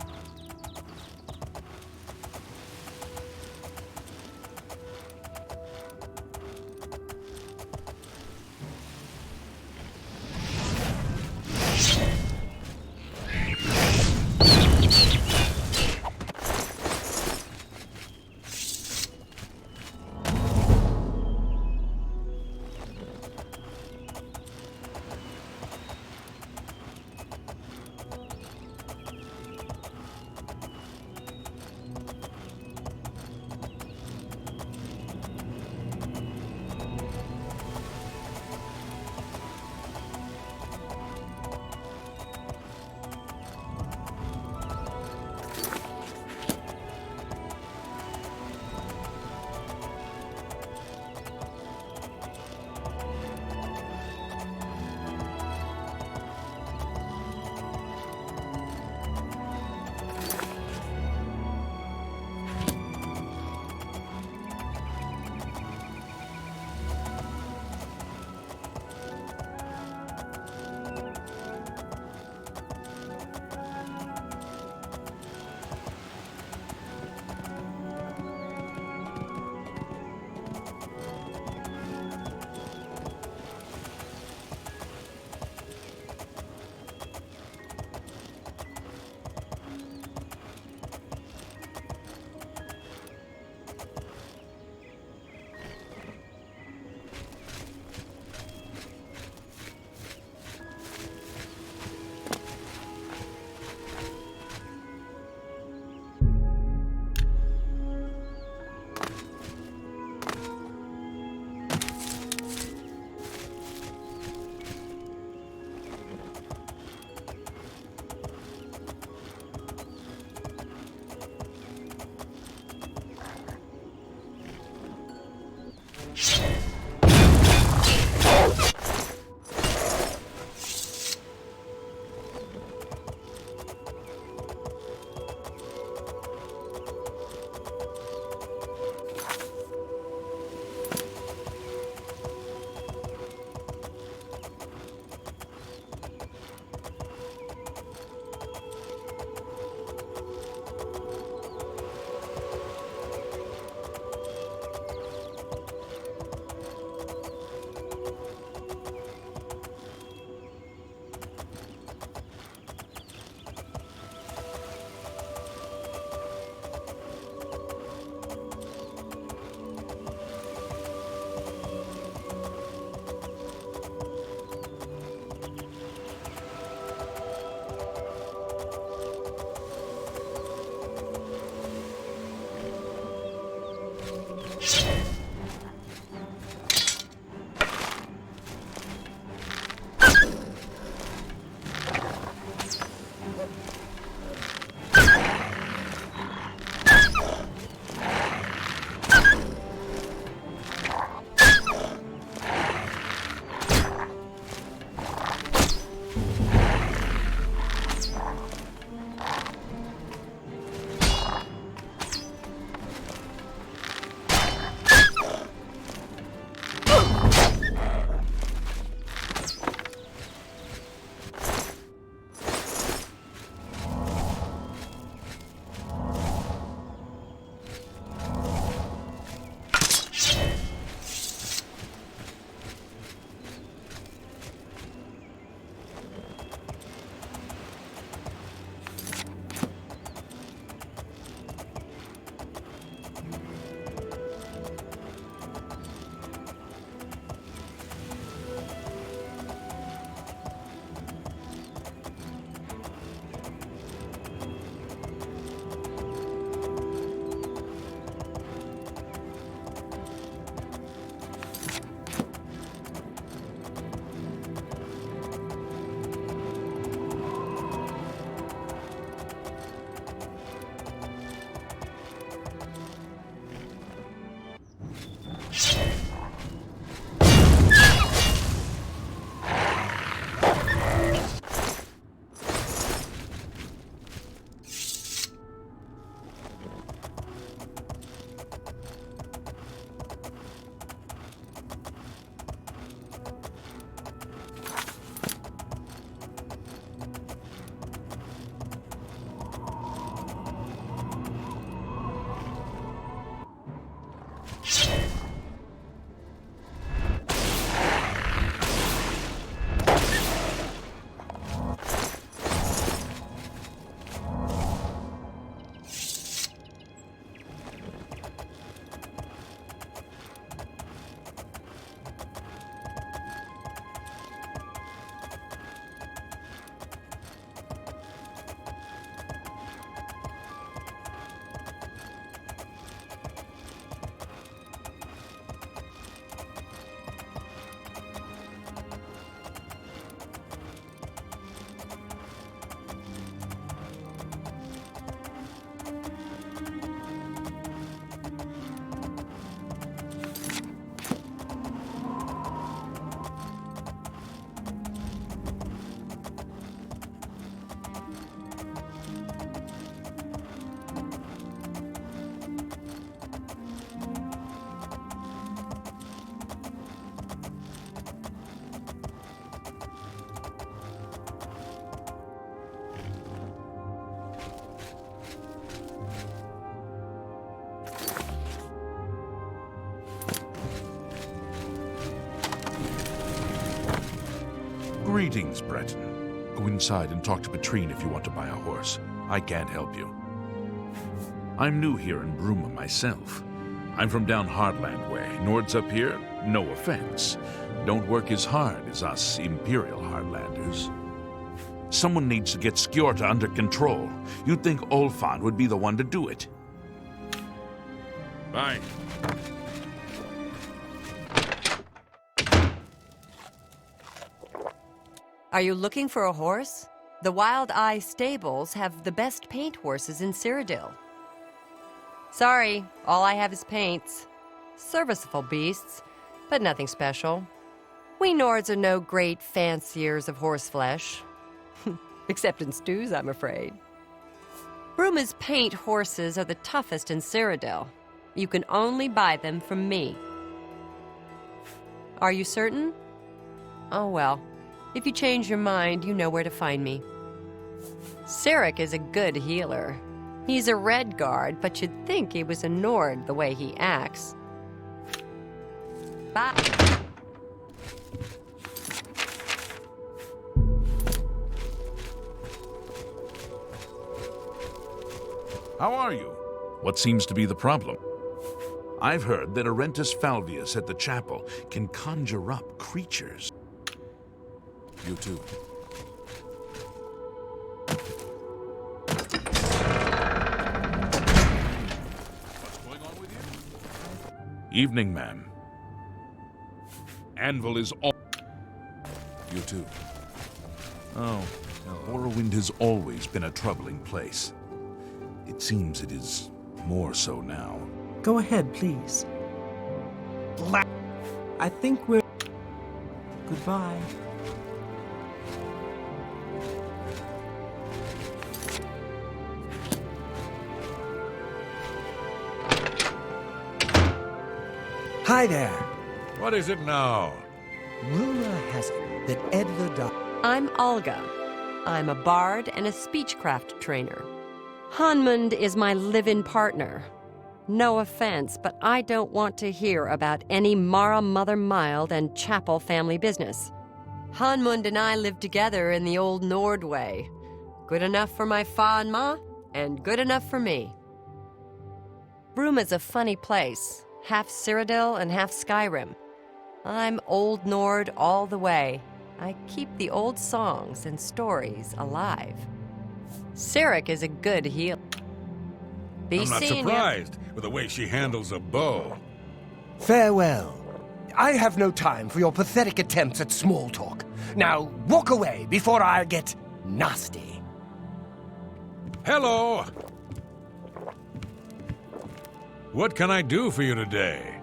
Greetings, Breton. Go inside and talk to Petrine if you want to buy a horse. I can't help you. I'm new here in Bruma myself. I'm from down Heartland way. Nord's up here, no offense. Don't work as hard as us Imperial Heartlanders. Someone needs to get Skjorta under control. You'd think Olfan would be the one to do it. Bye. Are you looking for a horse? The Wild Eye Stables have the best paint horses in Cyrodiil. Sorry, all I have is paints. Serviceable beasts, but nothing special. We Nords are no great fanciers of horse flesh. Except in stews, I'm afraid. Bruma's paint horses are the toughest in Cyrodiil. You can only buy them from me. Are you certain? Oh well. If you change your mind, you know where to find me. Sirik is a good healer. He's a Red Guard, but you'd think he was a Nord the way he acts. Bye. How are you? What seems to be the problem? I've heard that Arentus Falvius at the chapel can conjure up creatures. You too. What's going on with you? Evening, ma'am. Anvil is all... You too. Oh, Morrowind has always been a troubling place. It seems it is more so now. Go ahead, please. I think we're... Goodbye. Hi there. What is it now? Rumor has it that Edvard... I'm Olga. I'm a bard and a speechcraft trainer. Hanmund is my live-in partner. No offense, but I don't want to hear about any Mara Mother Mild and Chapel family business. Hanmund and I lived together in the old Nord way. Good enough for my fa and ma, and good enough for me. Bruma's a funny place. Half Cyrodiil and half Skyrim. I'm Old Nord all the way. I keep the old songs and stories alive. Sirik is a good healer. I'm not surprised with the way she handles a bow. Farewell. I have no time for your pathetic attempts at small talk. Now, walk away before I get nasty. Hello! What can I do for you today?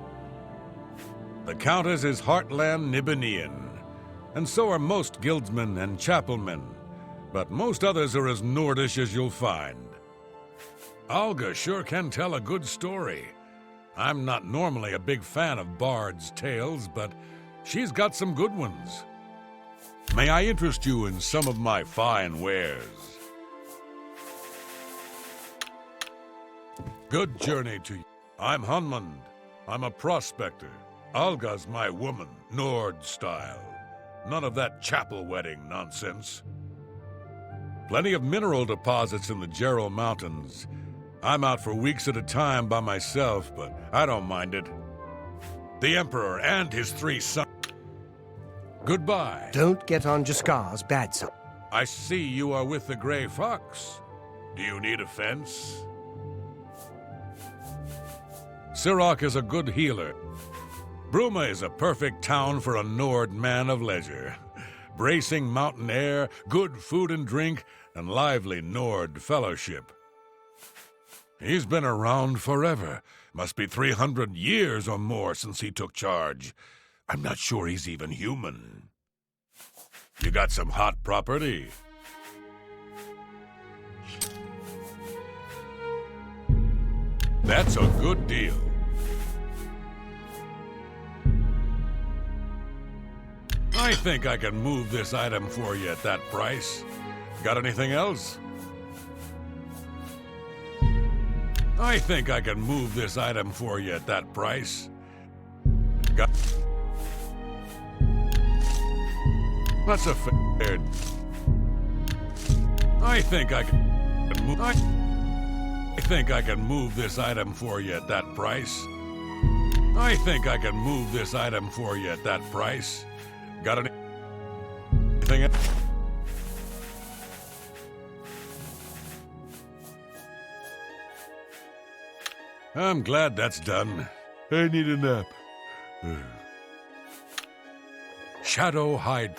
The Countess is Heartland Nibenian, and so are most guildsmen and chapelmen, but most others are as Nordish as you'll find. Olga sure can tell a good story. I'm not normally a big fan of bards' tales, but she's got some good ones. May I interest you in some of my fine wares? Good journey to you. I'm Hanmund. I'm a prospector. Olga's my woman, Nord style. None of that chapel wedding nonsense. Plenty of mineral deposits in the Gerald Mountains. I'm out for weeks at a time by myself, but I don't mind it. The Emperor and his 3 sons. Goodbye. Don't get on Jaskar's bad side. I see you are with the Grey Fox. Do you need a fence? Sirik is a good healer. Bruma is a perfect town for a Nord man of leisure. Bracing mountain air, good food and drink, and lively Nord fellowship. He's been around forever. Must be 300 years or more since he took charge. I'm not sure he's even human. You got some hot property? That's a good deal. I think I can move this item for you at that price. Got anything else? I think I can move this item for you at that price. That's a fair... I think I can move this item for you at that price. I think I can move this item for you at that price. Got anything else? I'm glad that's done. I need a nap. Shadow hide.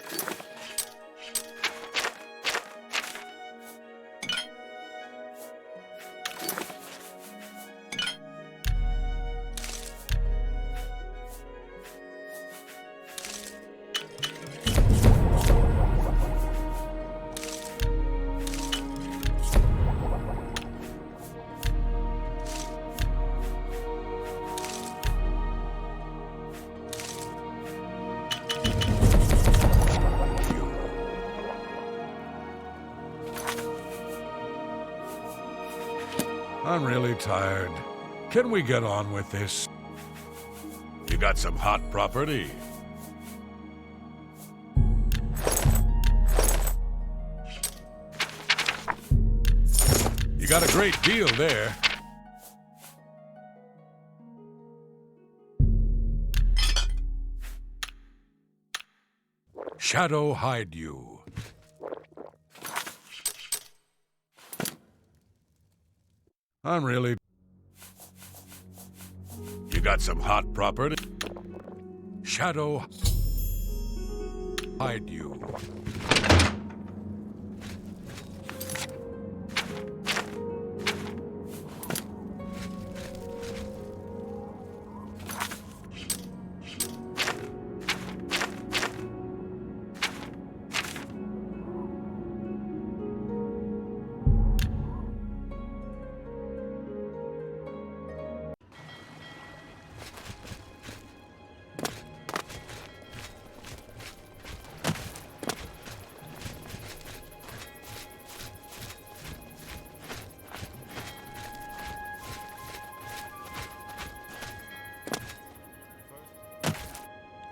I'm really tired. Can we get on with this? You got some hot property? You got a great deal there. Shadow hide you. I'm really... You got some hot property? Shadow hide you.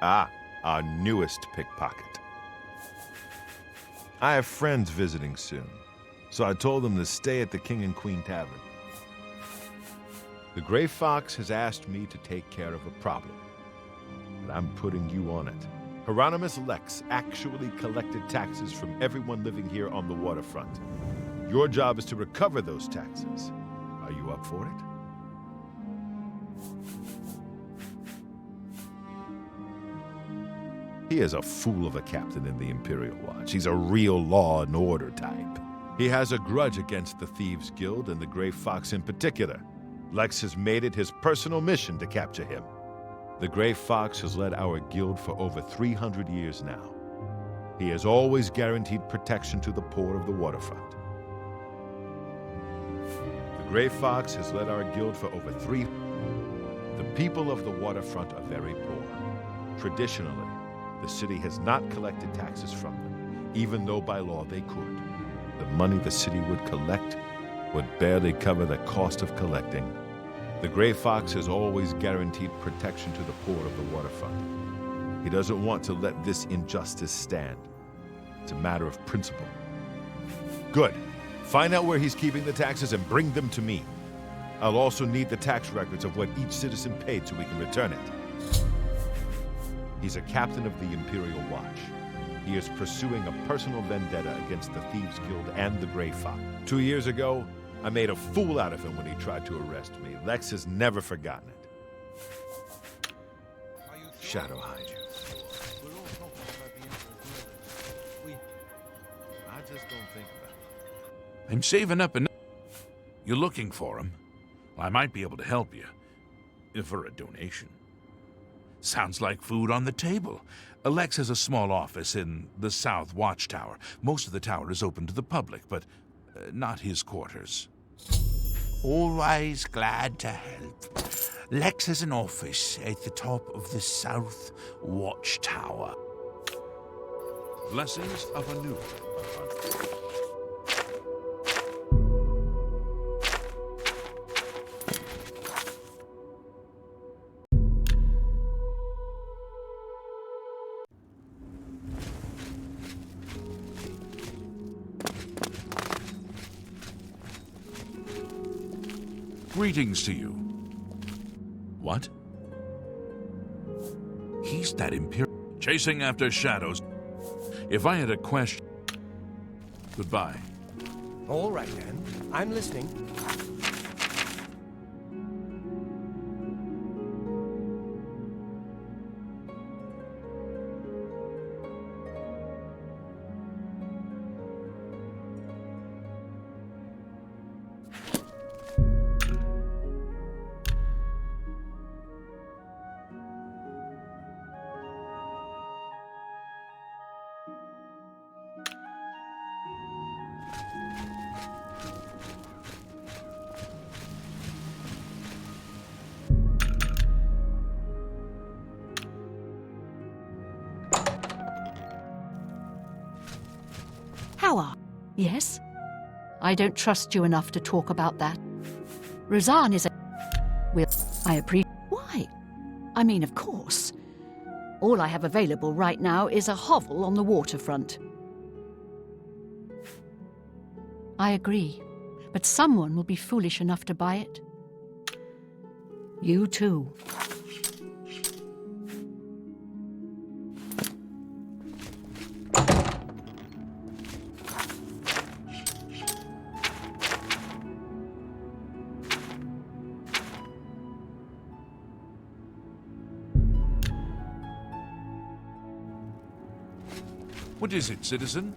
Ah, our newest pickpocket. I have friends visiting soon, so I told them to stay at the King and Queen Tavern. The Gray Fox has asked me to take care of a problem, and I'm putting you on it. Hieronymus Lex actually collected taxes from everyone living here on the waterfront. Your job is to recover those taxes. Are you up for it? He is a fool of a captain in the Imperial Watch. He's a real law and order type. He has a grudge against the Thieves Guild and the Gray Fox in particular. Lex has made it his personal mission to capture him. The Gray Fox has led our guild for over 300 years now. He has always guaranteed protection to the poor of the waterfront. The Gray Fox has led our guild for over The people of the waterfront are very poor. Traditionally, the city has not collected taxes from them, even though by law they could. The money the city would collect would barely cover the cost of collecting. The Gray Fox has always guaranteed protection to the poor of the waterfront. He doesn't want to let this injustice stand. It's a matter of principle. Good. Find out where he's keeping the taxes and bring them to me. I'll also need the tax records of what each citizen paid so we can return it. He's a captain of the Imperial Watch. He is pursuing a personal vendetta against the Thieves Guild and the Gray Fox. 2 years ago, I made a fool out of him when he tried to arrest me. Lex has never forgotten it. Shadow hide you. I just don't think about it. I'm saving up enough. You're looking for him? I might be able to help you. For a donation. Sounds like food on the table. Lex has a small office in the South Watchtower. Most of the tower is open to the public, but not his quarters. Always glad to help. Lex has an office at the top of the South Watchtower. Blessings of a new. Greetings to you. What? He's that imperial. Chasing after shadows. If I had a question... Goodbye. All right, then. I'm listening. How are? Yes? I don't trust you enough to talk about that. Roseanne is a... Will I appreciate... Why? I mean, of course. All I have available right now is a hovel on the waterfront. I agree, but someone will be foolish enough to buy it. You too. What is it, citizen?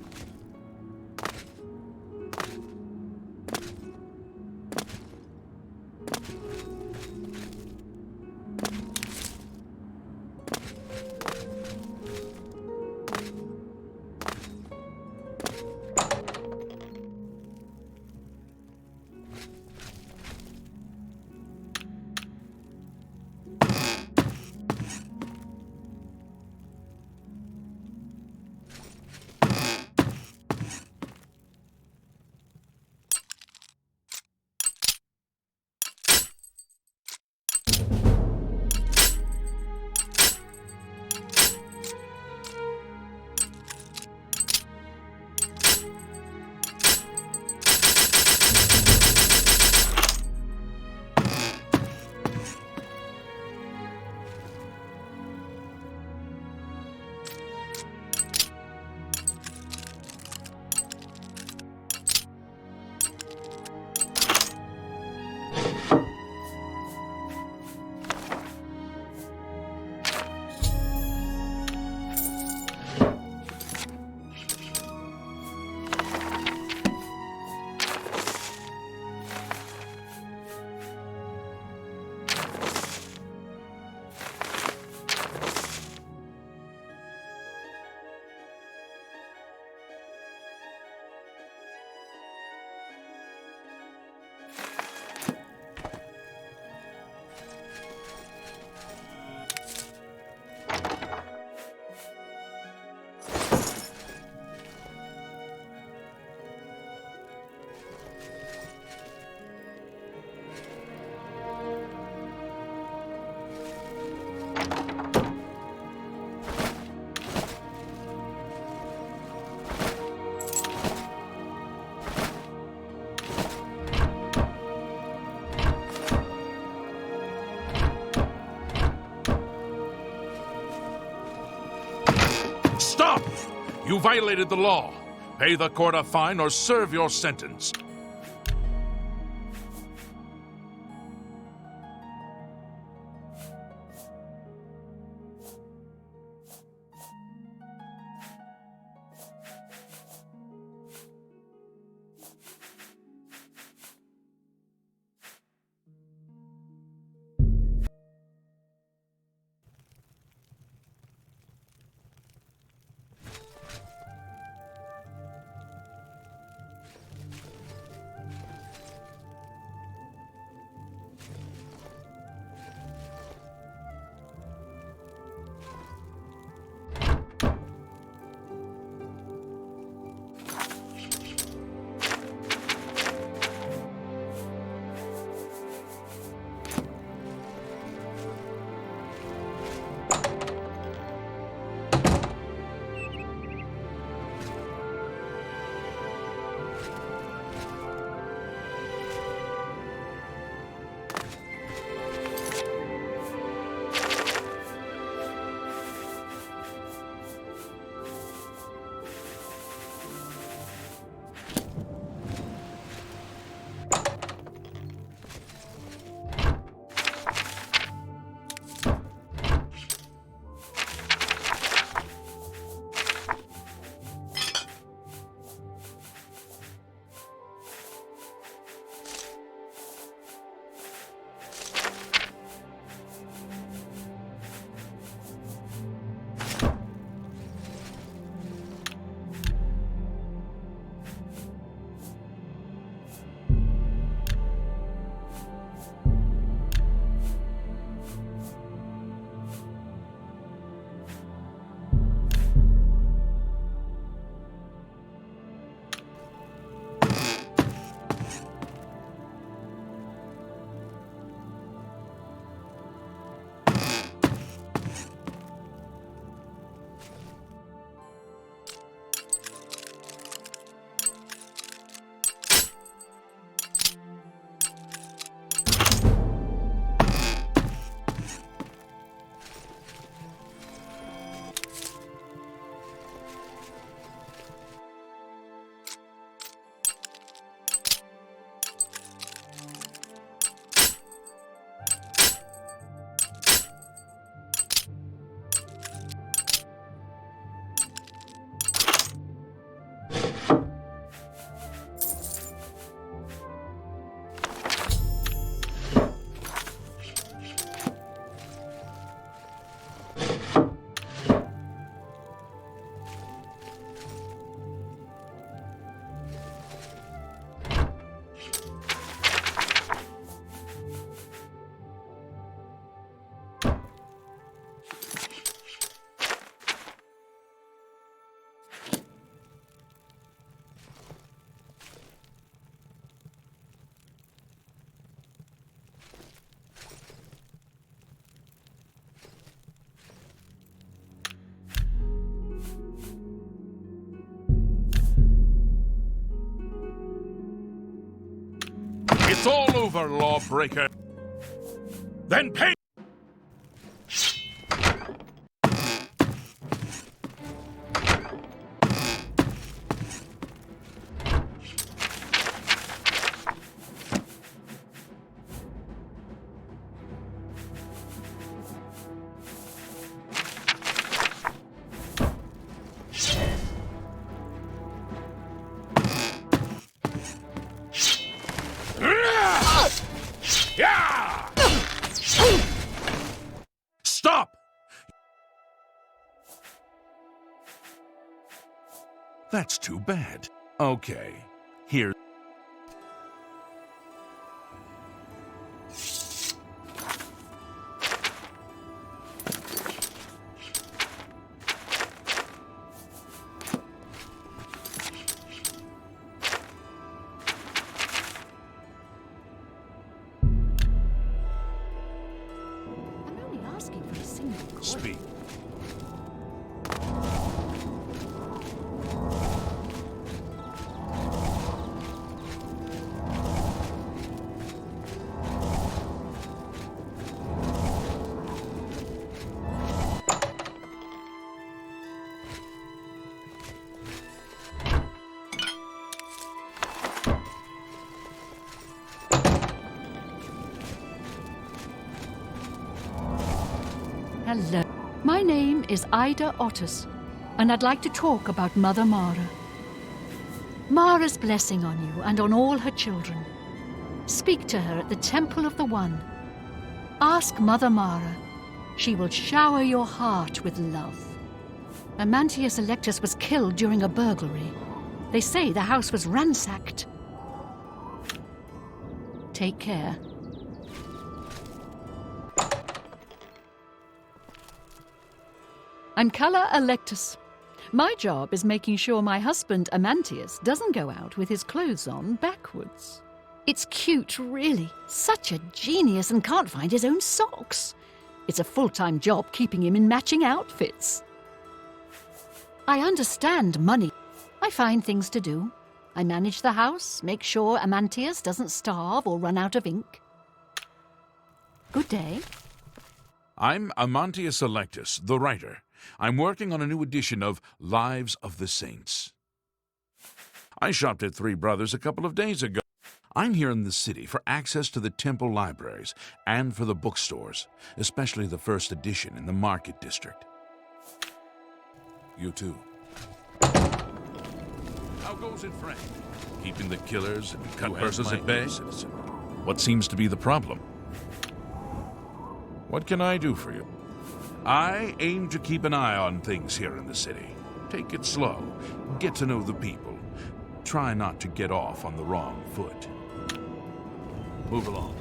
Stop! You violated the law. Pay the court a fine or serve your sentence. It's all over, lawbreaker. Then pay. Stop! That's too bad. Okay, here. I'm only asking for a single coin. Speak. Hello. My name is Ida Otis, and I'd like to talk about Mother Mara. Mara's blessing on you and on all her children. Speak to her at the Temple of the One. Ask Mother Mara. She will shower your heart with love. Amantius Electus was killed during a burglary. They say the house was ransacked. Take care. I'm Calla Electus. My job is making sure my husband Amantius doesn't go out with his clothes on backwards. It's cute, really. Such a genius and can't find his own socks. It's a full-time job keeping him in matching outfits. I understand money. I find things to do. I manage the house, make sure Amantius doesn't starve or run out of ink. Good day. I'm Amantius Electus, the writer. I'm working on a new edition of Lives of the Saints. I shopped at Three Brothers a couple of days ago. I'm here in the city for access to the temple libraries and for the bookstores, especially the first edition in the Market District. You too. How goes it, friend? Keeping the killers and cutpurses at bay? What seems to be the problem? What can I do for you? I aim to keep an eye on things here in the city. Take it slow. Get to know the people. Try not to get off on the wrong foot. Move along.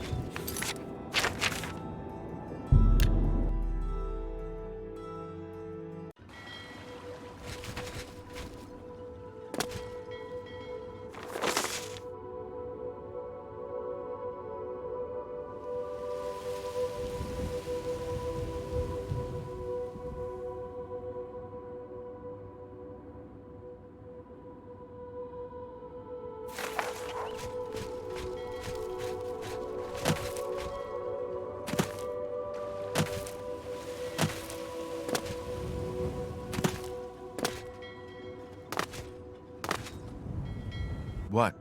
What?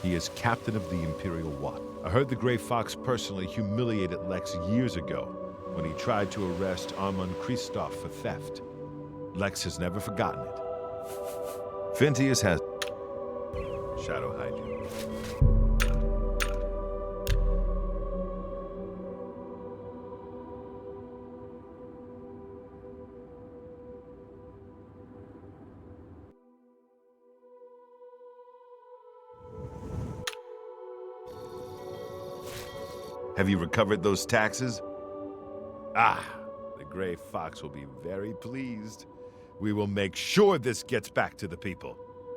He is captain of the Imperial Wat. I heard the Grey Fox personally humiliated Lex years ago when he tried to arrest Armand Christoph for theft. Lex has never forgotten it. Fintius has... Shadow hide you. Have you recovered those taxes? Ah, the Grey Fox will be very pleased. We will make sure this gets back to the people.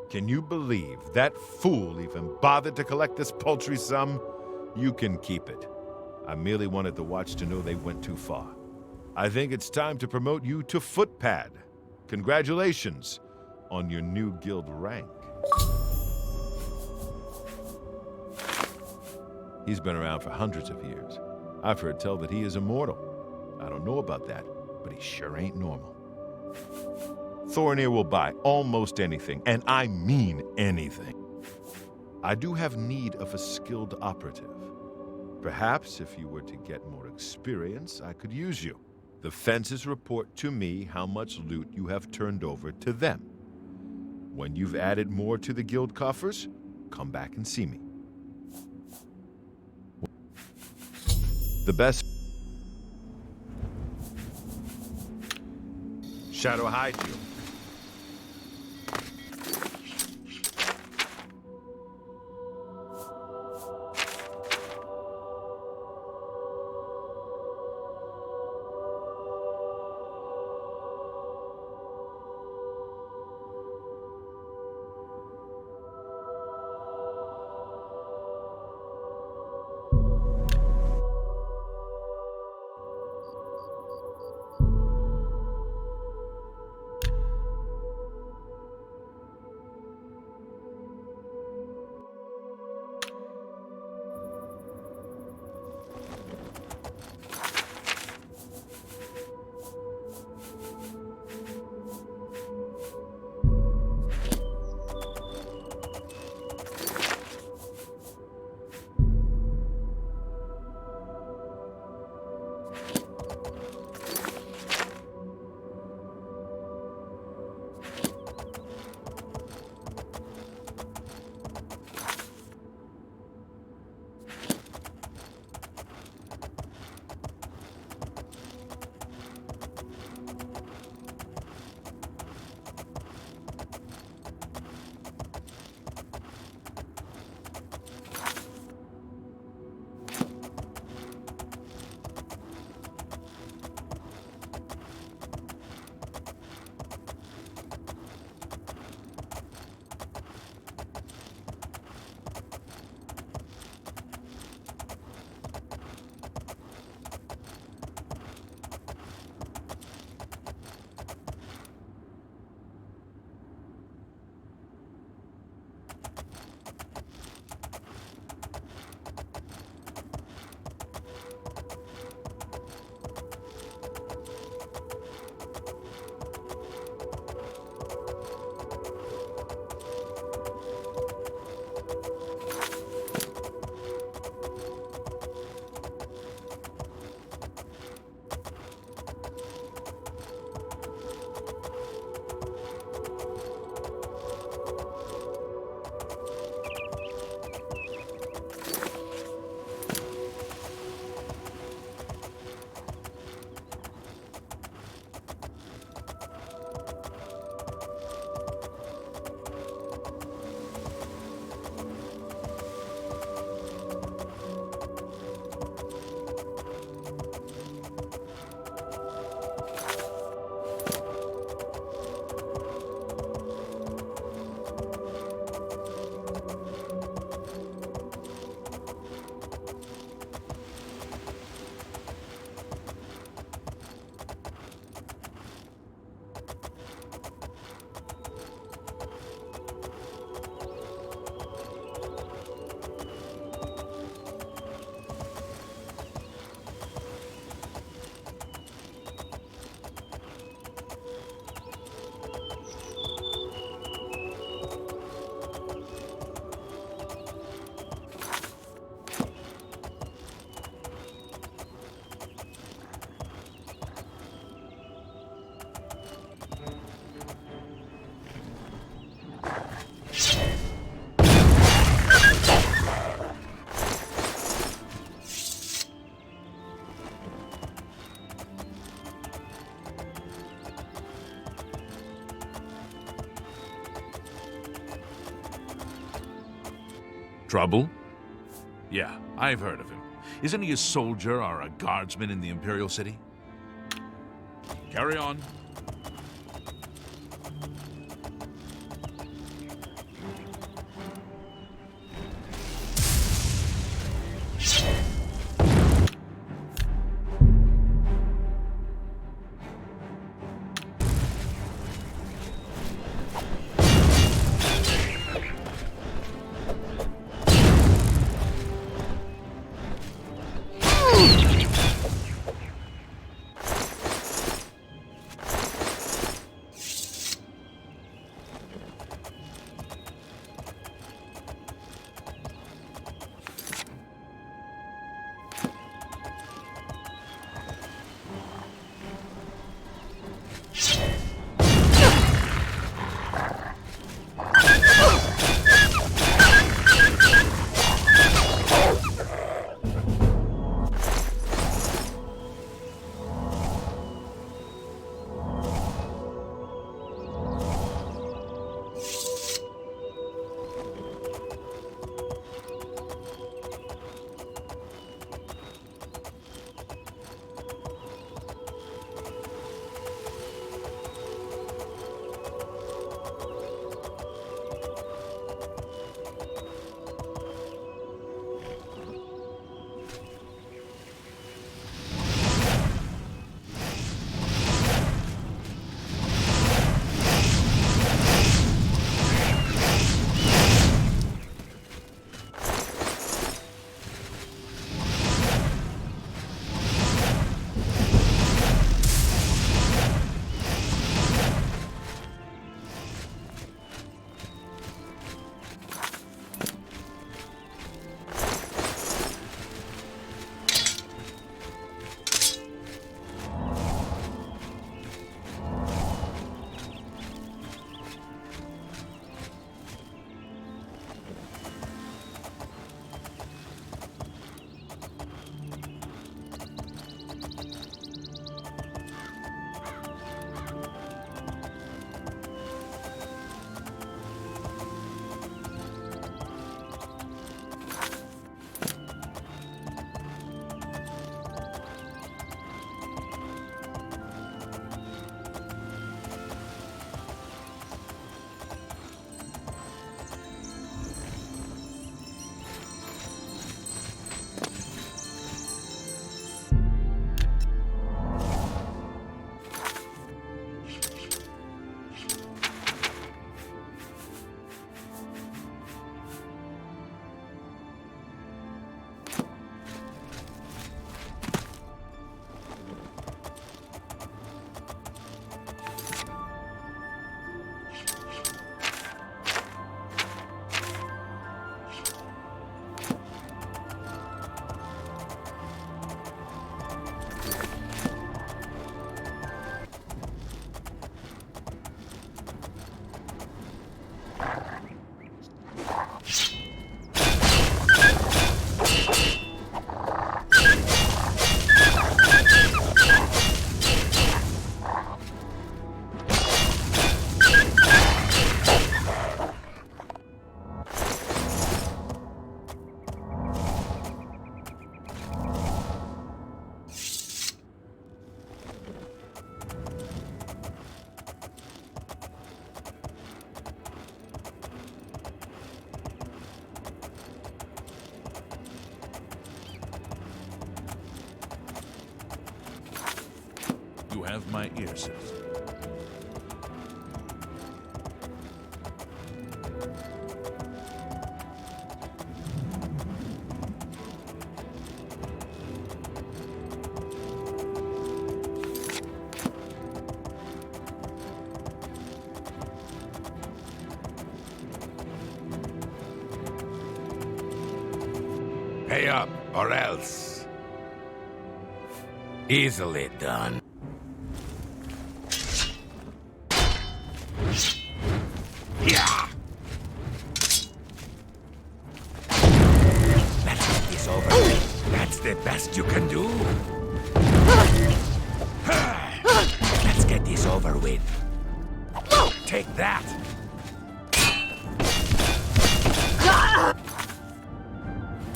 Can you believe that fool even bothered to collect this paltry sum? You can keep it. I merely wanted the Watch to know they went too far. I think it's time to promote you to Footpad. Congratulations on your new guild rank. He's been around for hundreds of years. I've heard tell that he is immortal. I don't know about that, but he sure ain't normal. Thorinir will buy almost anything, and I mean anything. I do have need of a skilled operative. Perhaps if you were to get more experience, I could use you. The fences report to me how much loot you have turned over to them. When you've added more to the guild coffers, come back and see me. The best... Shadow hide you. Trouble? Yeah, I've heard of him. Isn't he a soldier or a guardsman in the Imperial City? Carry on. my ear, citizen. Pay up, or else. Easily done. Yeah! Let's get this over with. That's the best you can do. Let's get this over with. Take that.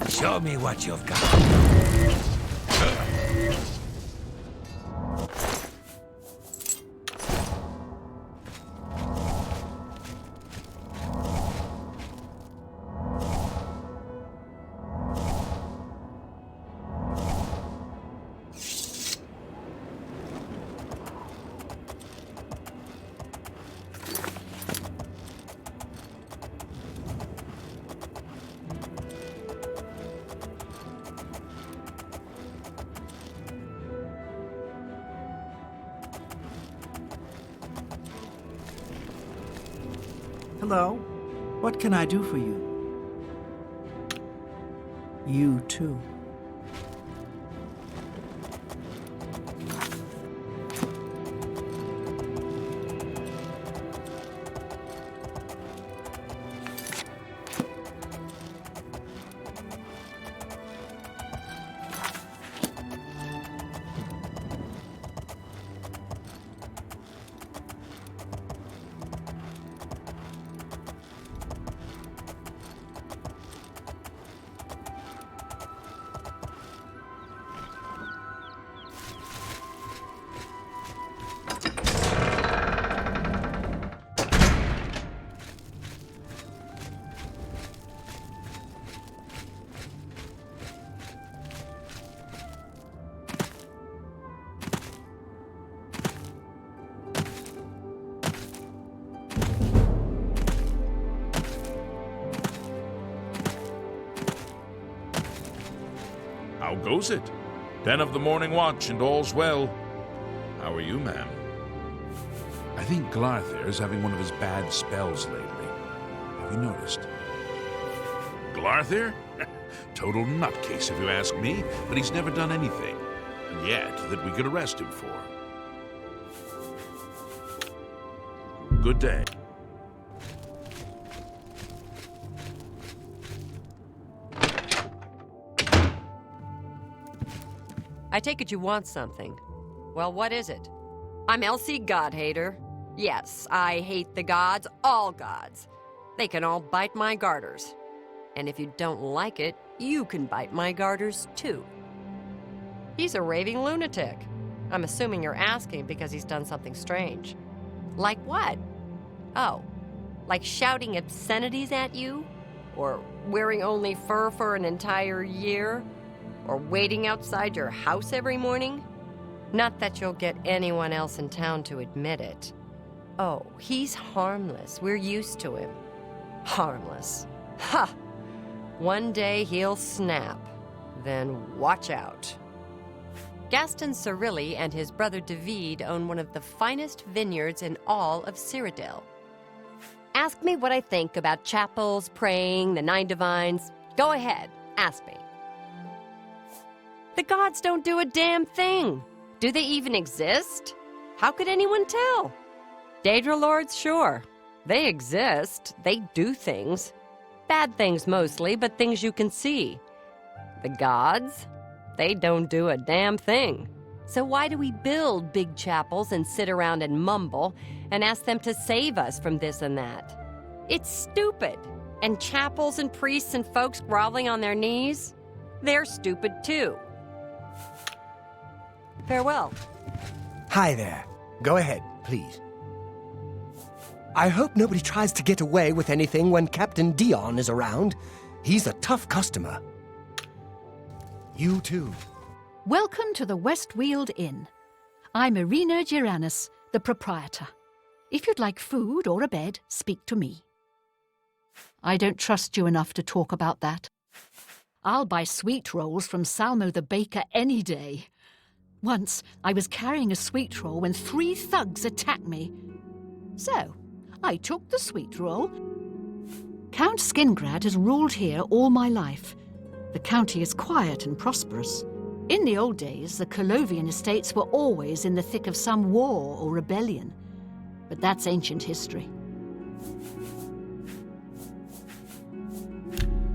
Show me what you've got. Hello? What can I do for you? You too. How goes it? 10 of the morning watch and all's well. How are you, ma'am? I think Glarthir's having one of his bad spells lately. Have you noticed? Glarthir? Total nutcase, if you ask me, but he's never done anything. Yet that we could arrest him for. Good day. I take it you want something. Well, what is it? I'm Elsie Godhater. Yes, I hate the gods, all gods. They can all bite my garters. And if you don't like it, you can bite my garters too. He's a raving lunatic. I'm assuming you're asking because he's done something strange. Like what? Oh, like shouting obscenities at you? Or wearing only fur for an entire year? Or waiting outside your house every morning? Not that you'll get anyone else in town to admit it. Oh, he's harmless. We're used to him. Harmless. Ha! One day he'll snap. Then watch out. Gaston Cirilli and his brother David own one of the finest vineyards in all of Cyrodiil. Ask me what I think about chapels, praying, the Nine Divines. Go ahead, ask me. The gods don't do a damn thing. Do they even exist? How could anyone tell? Daedra Lords, sure. They exist. They do things. Bad things mostly, but things you can see. The gods? They don't do a damn thing. So why do we build big chapels and sit around and mumble and ask them to save us from this and that? It's stupid. And chapels and priests and folks groveling on their knees? They're stupid too. Farewell. Hi there. Go ahead, please. I hope nobody tries to get away with anything when Captain Dion is around. He's a tough customer. You too. Welcome to the Westweald Inn. I'm Irina Giranus, the proprietor. If you'd like food or a bed, speak to me. I don't trust you enough to talk about that. I'll buy sweet rolls from Salmo the baker any day. Once, I was carrying a sweet roll when 3 thugs attacked me. So, I took the sweet roll. Count Skingrad has ruled here all my life. The county is quiet and prosperous. In the old days, the Colovian estates were always in the thick of some war or rebellion. But that's ancient history.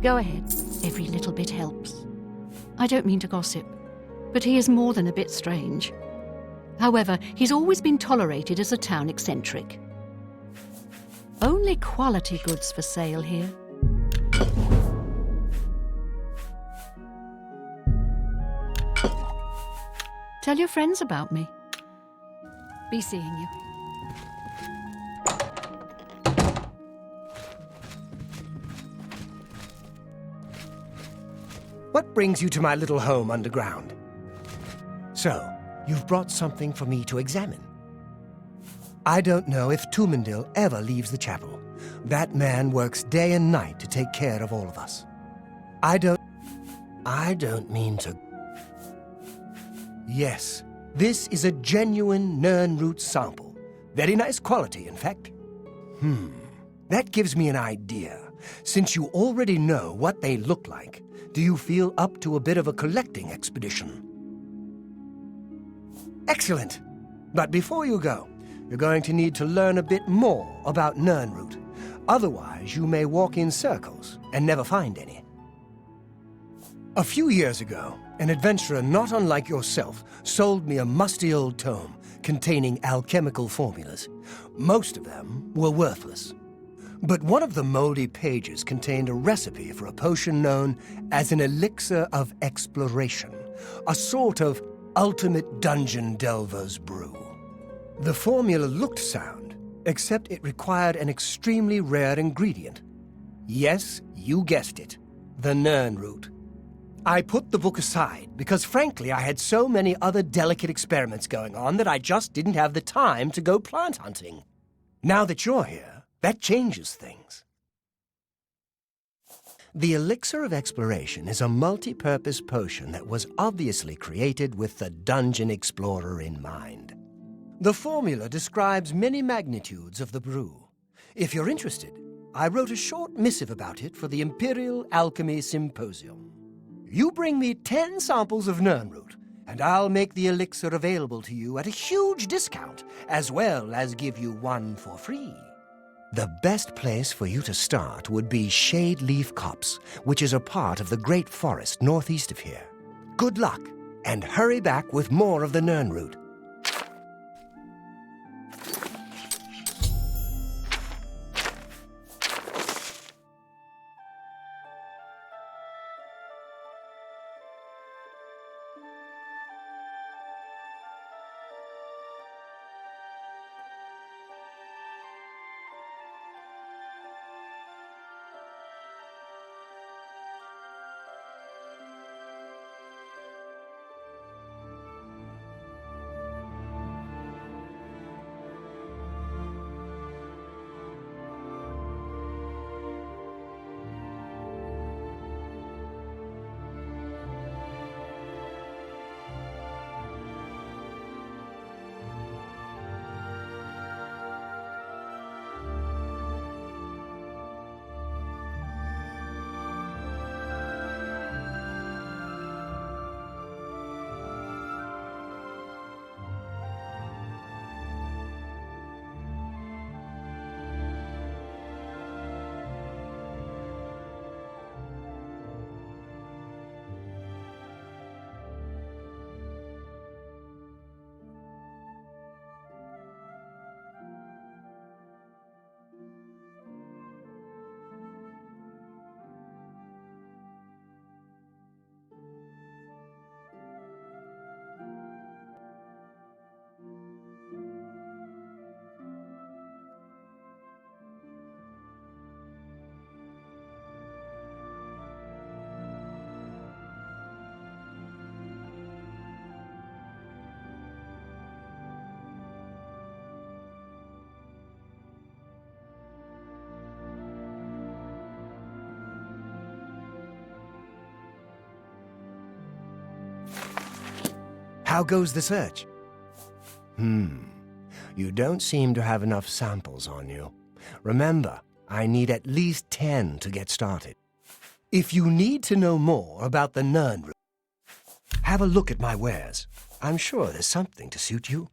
Go ahead. Every little bit helps. I don't mean to gossip, but he is more than a bit strange. However, he's always been tolerated as a town eccentric. Only quality goods for sale here. Tell your friends about me. Be seeing you. What brings you to my little home underground? So, you've brought something for me to examine. I don't know if Tumendil ever leaves the chapel. That man works day and night to take care of all of us. I don't mean to... Yes, this is a genuine Nirnroot sample. Very nice quality, in fact. That gives me an idea. Since you already know what they look like, do you feel up to a bit of a collecting expedition? Excellent. But before you go, you're going to need to learn a bit more about Nirnroot. Otherwise, you may walk in circles and never find any. A few years ago, an adventurer not unlike yourself sold me a musty old tome containing alchemical formulas. Most of them were worthless. But one of the moldy pages contained a recipe for a potion known as an elixir of exploration, a sort of ultimate dungeon delver's brew. The formula looked sound, except it required an extremely rare ingredient. Yes, you guessed it, the Nirnroot. I put the book aside because, frankly, I had so many other delicate experiments going on that I just didn't have the time to go plant hunting. Now that you're here, that changes things. The Elixir of Exploration is a multi-purpose potion that was obviously created with the dungeon explorer in mind. The formula describes many magnitudes of the brew. If you're interested, I wrote a short missive about it for the Imperial Alchemy Symposium. You bring me 10 samples of Nirnroot, and I'll make the elixir available to you at a huge discount, as well as give you one for free. The best place for you to start would be Shade Leaf Copse, which is a part of the Great Forest northeast of here. Good luck, and hurry back with more of the Nirnroot. How goes the search? You don't seem to have enough samples on you. Remember, I need at least 10 to get started. If you need to know more about the Nern room, have a look at my wares. I'm sure there's something to suit you.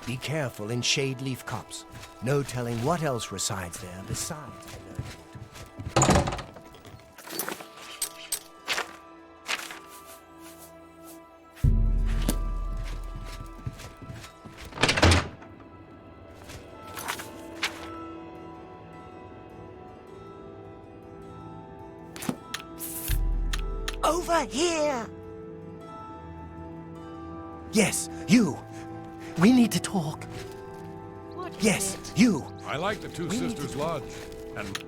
Be careful in shade leaf copse. No telling what else resides there besides the Nern root. Over here! Yes, you! We need to talk. What is Yes, it? you! I like the Two Sisters Lodge, and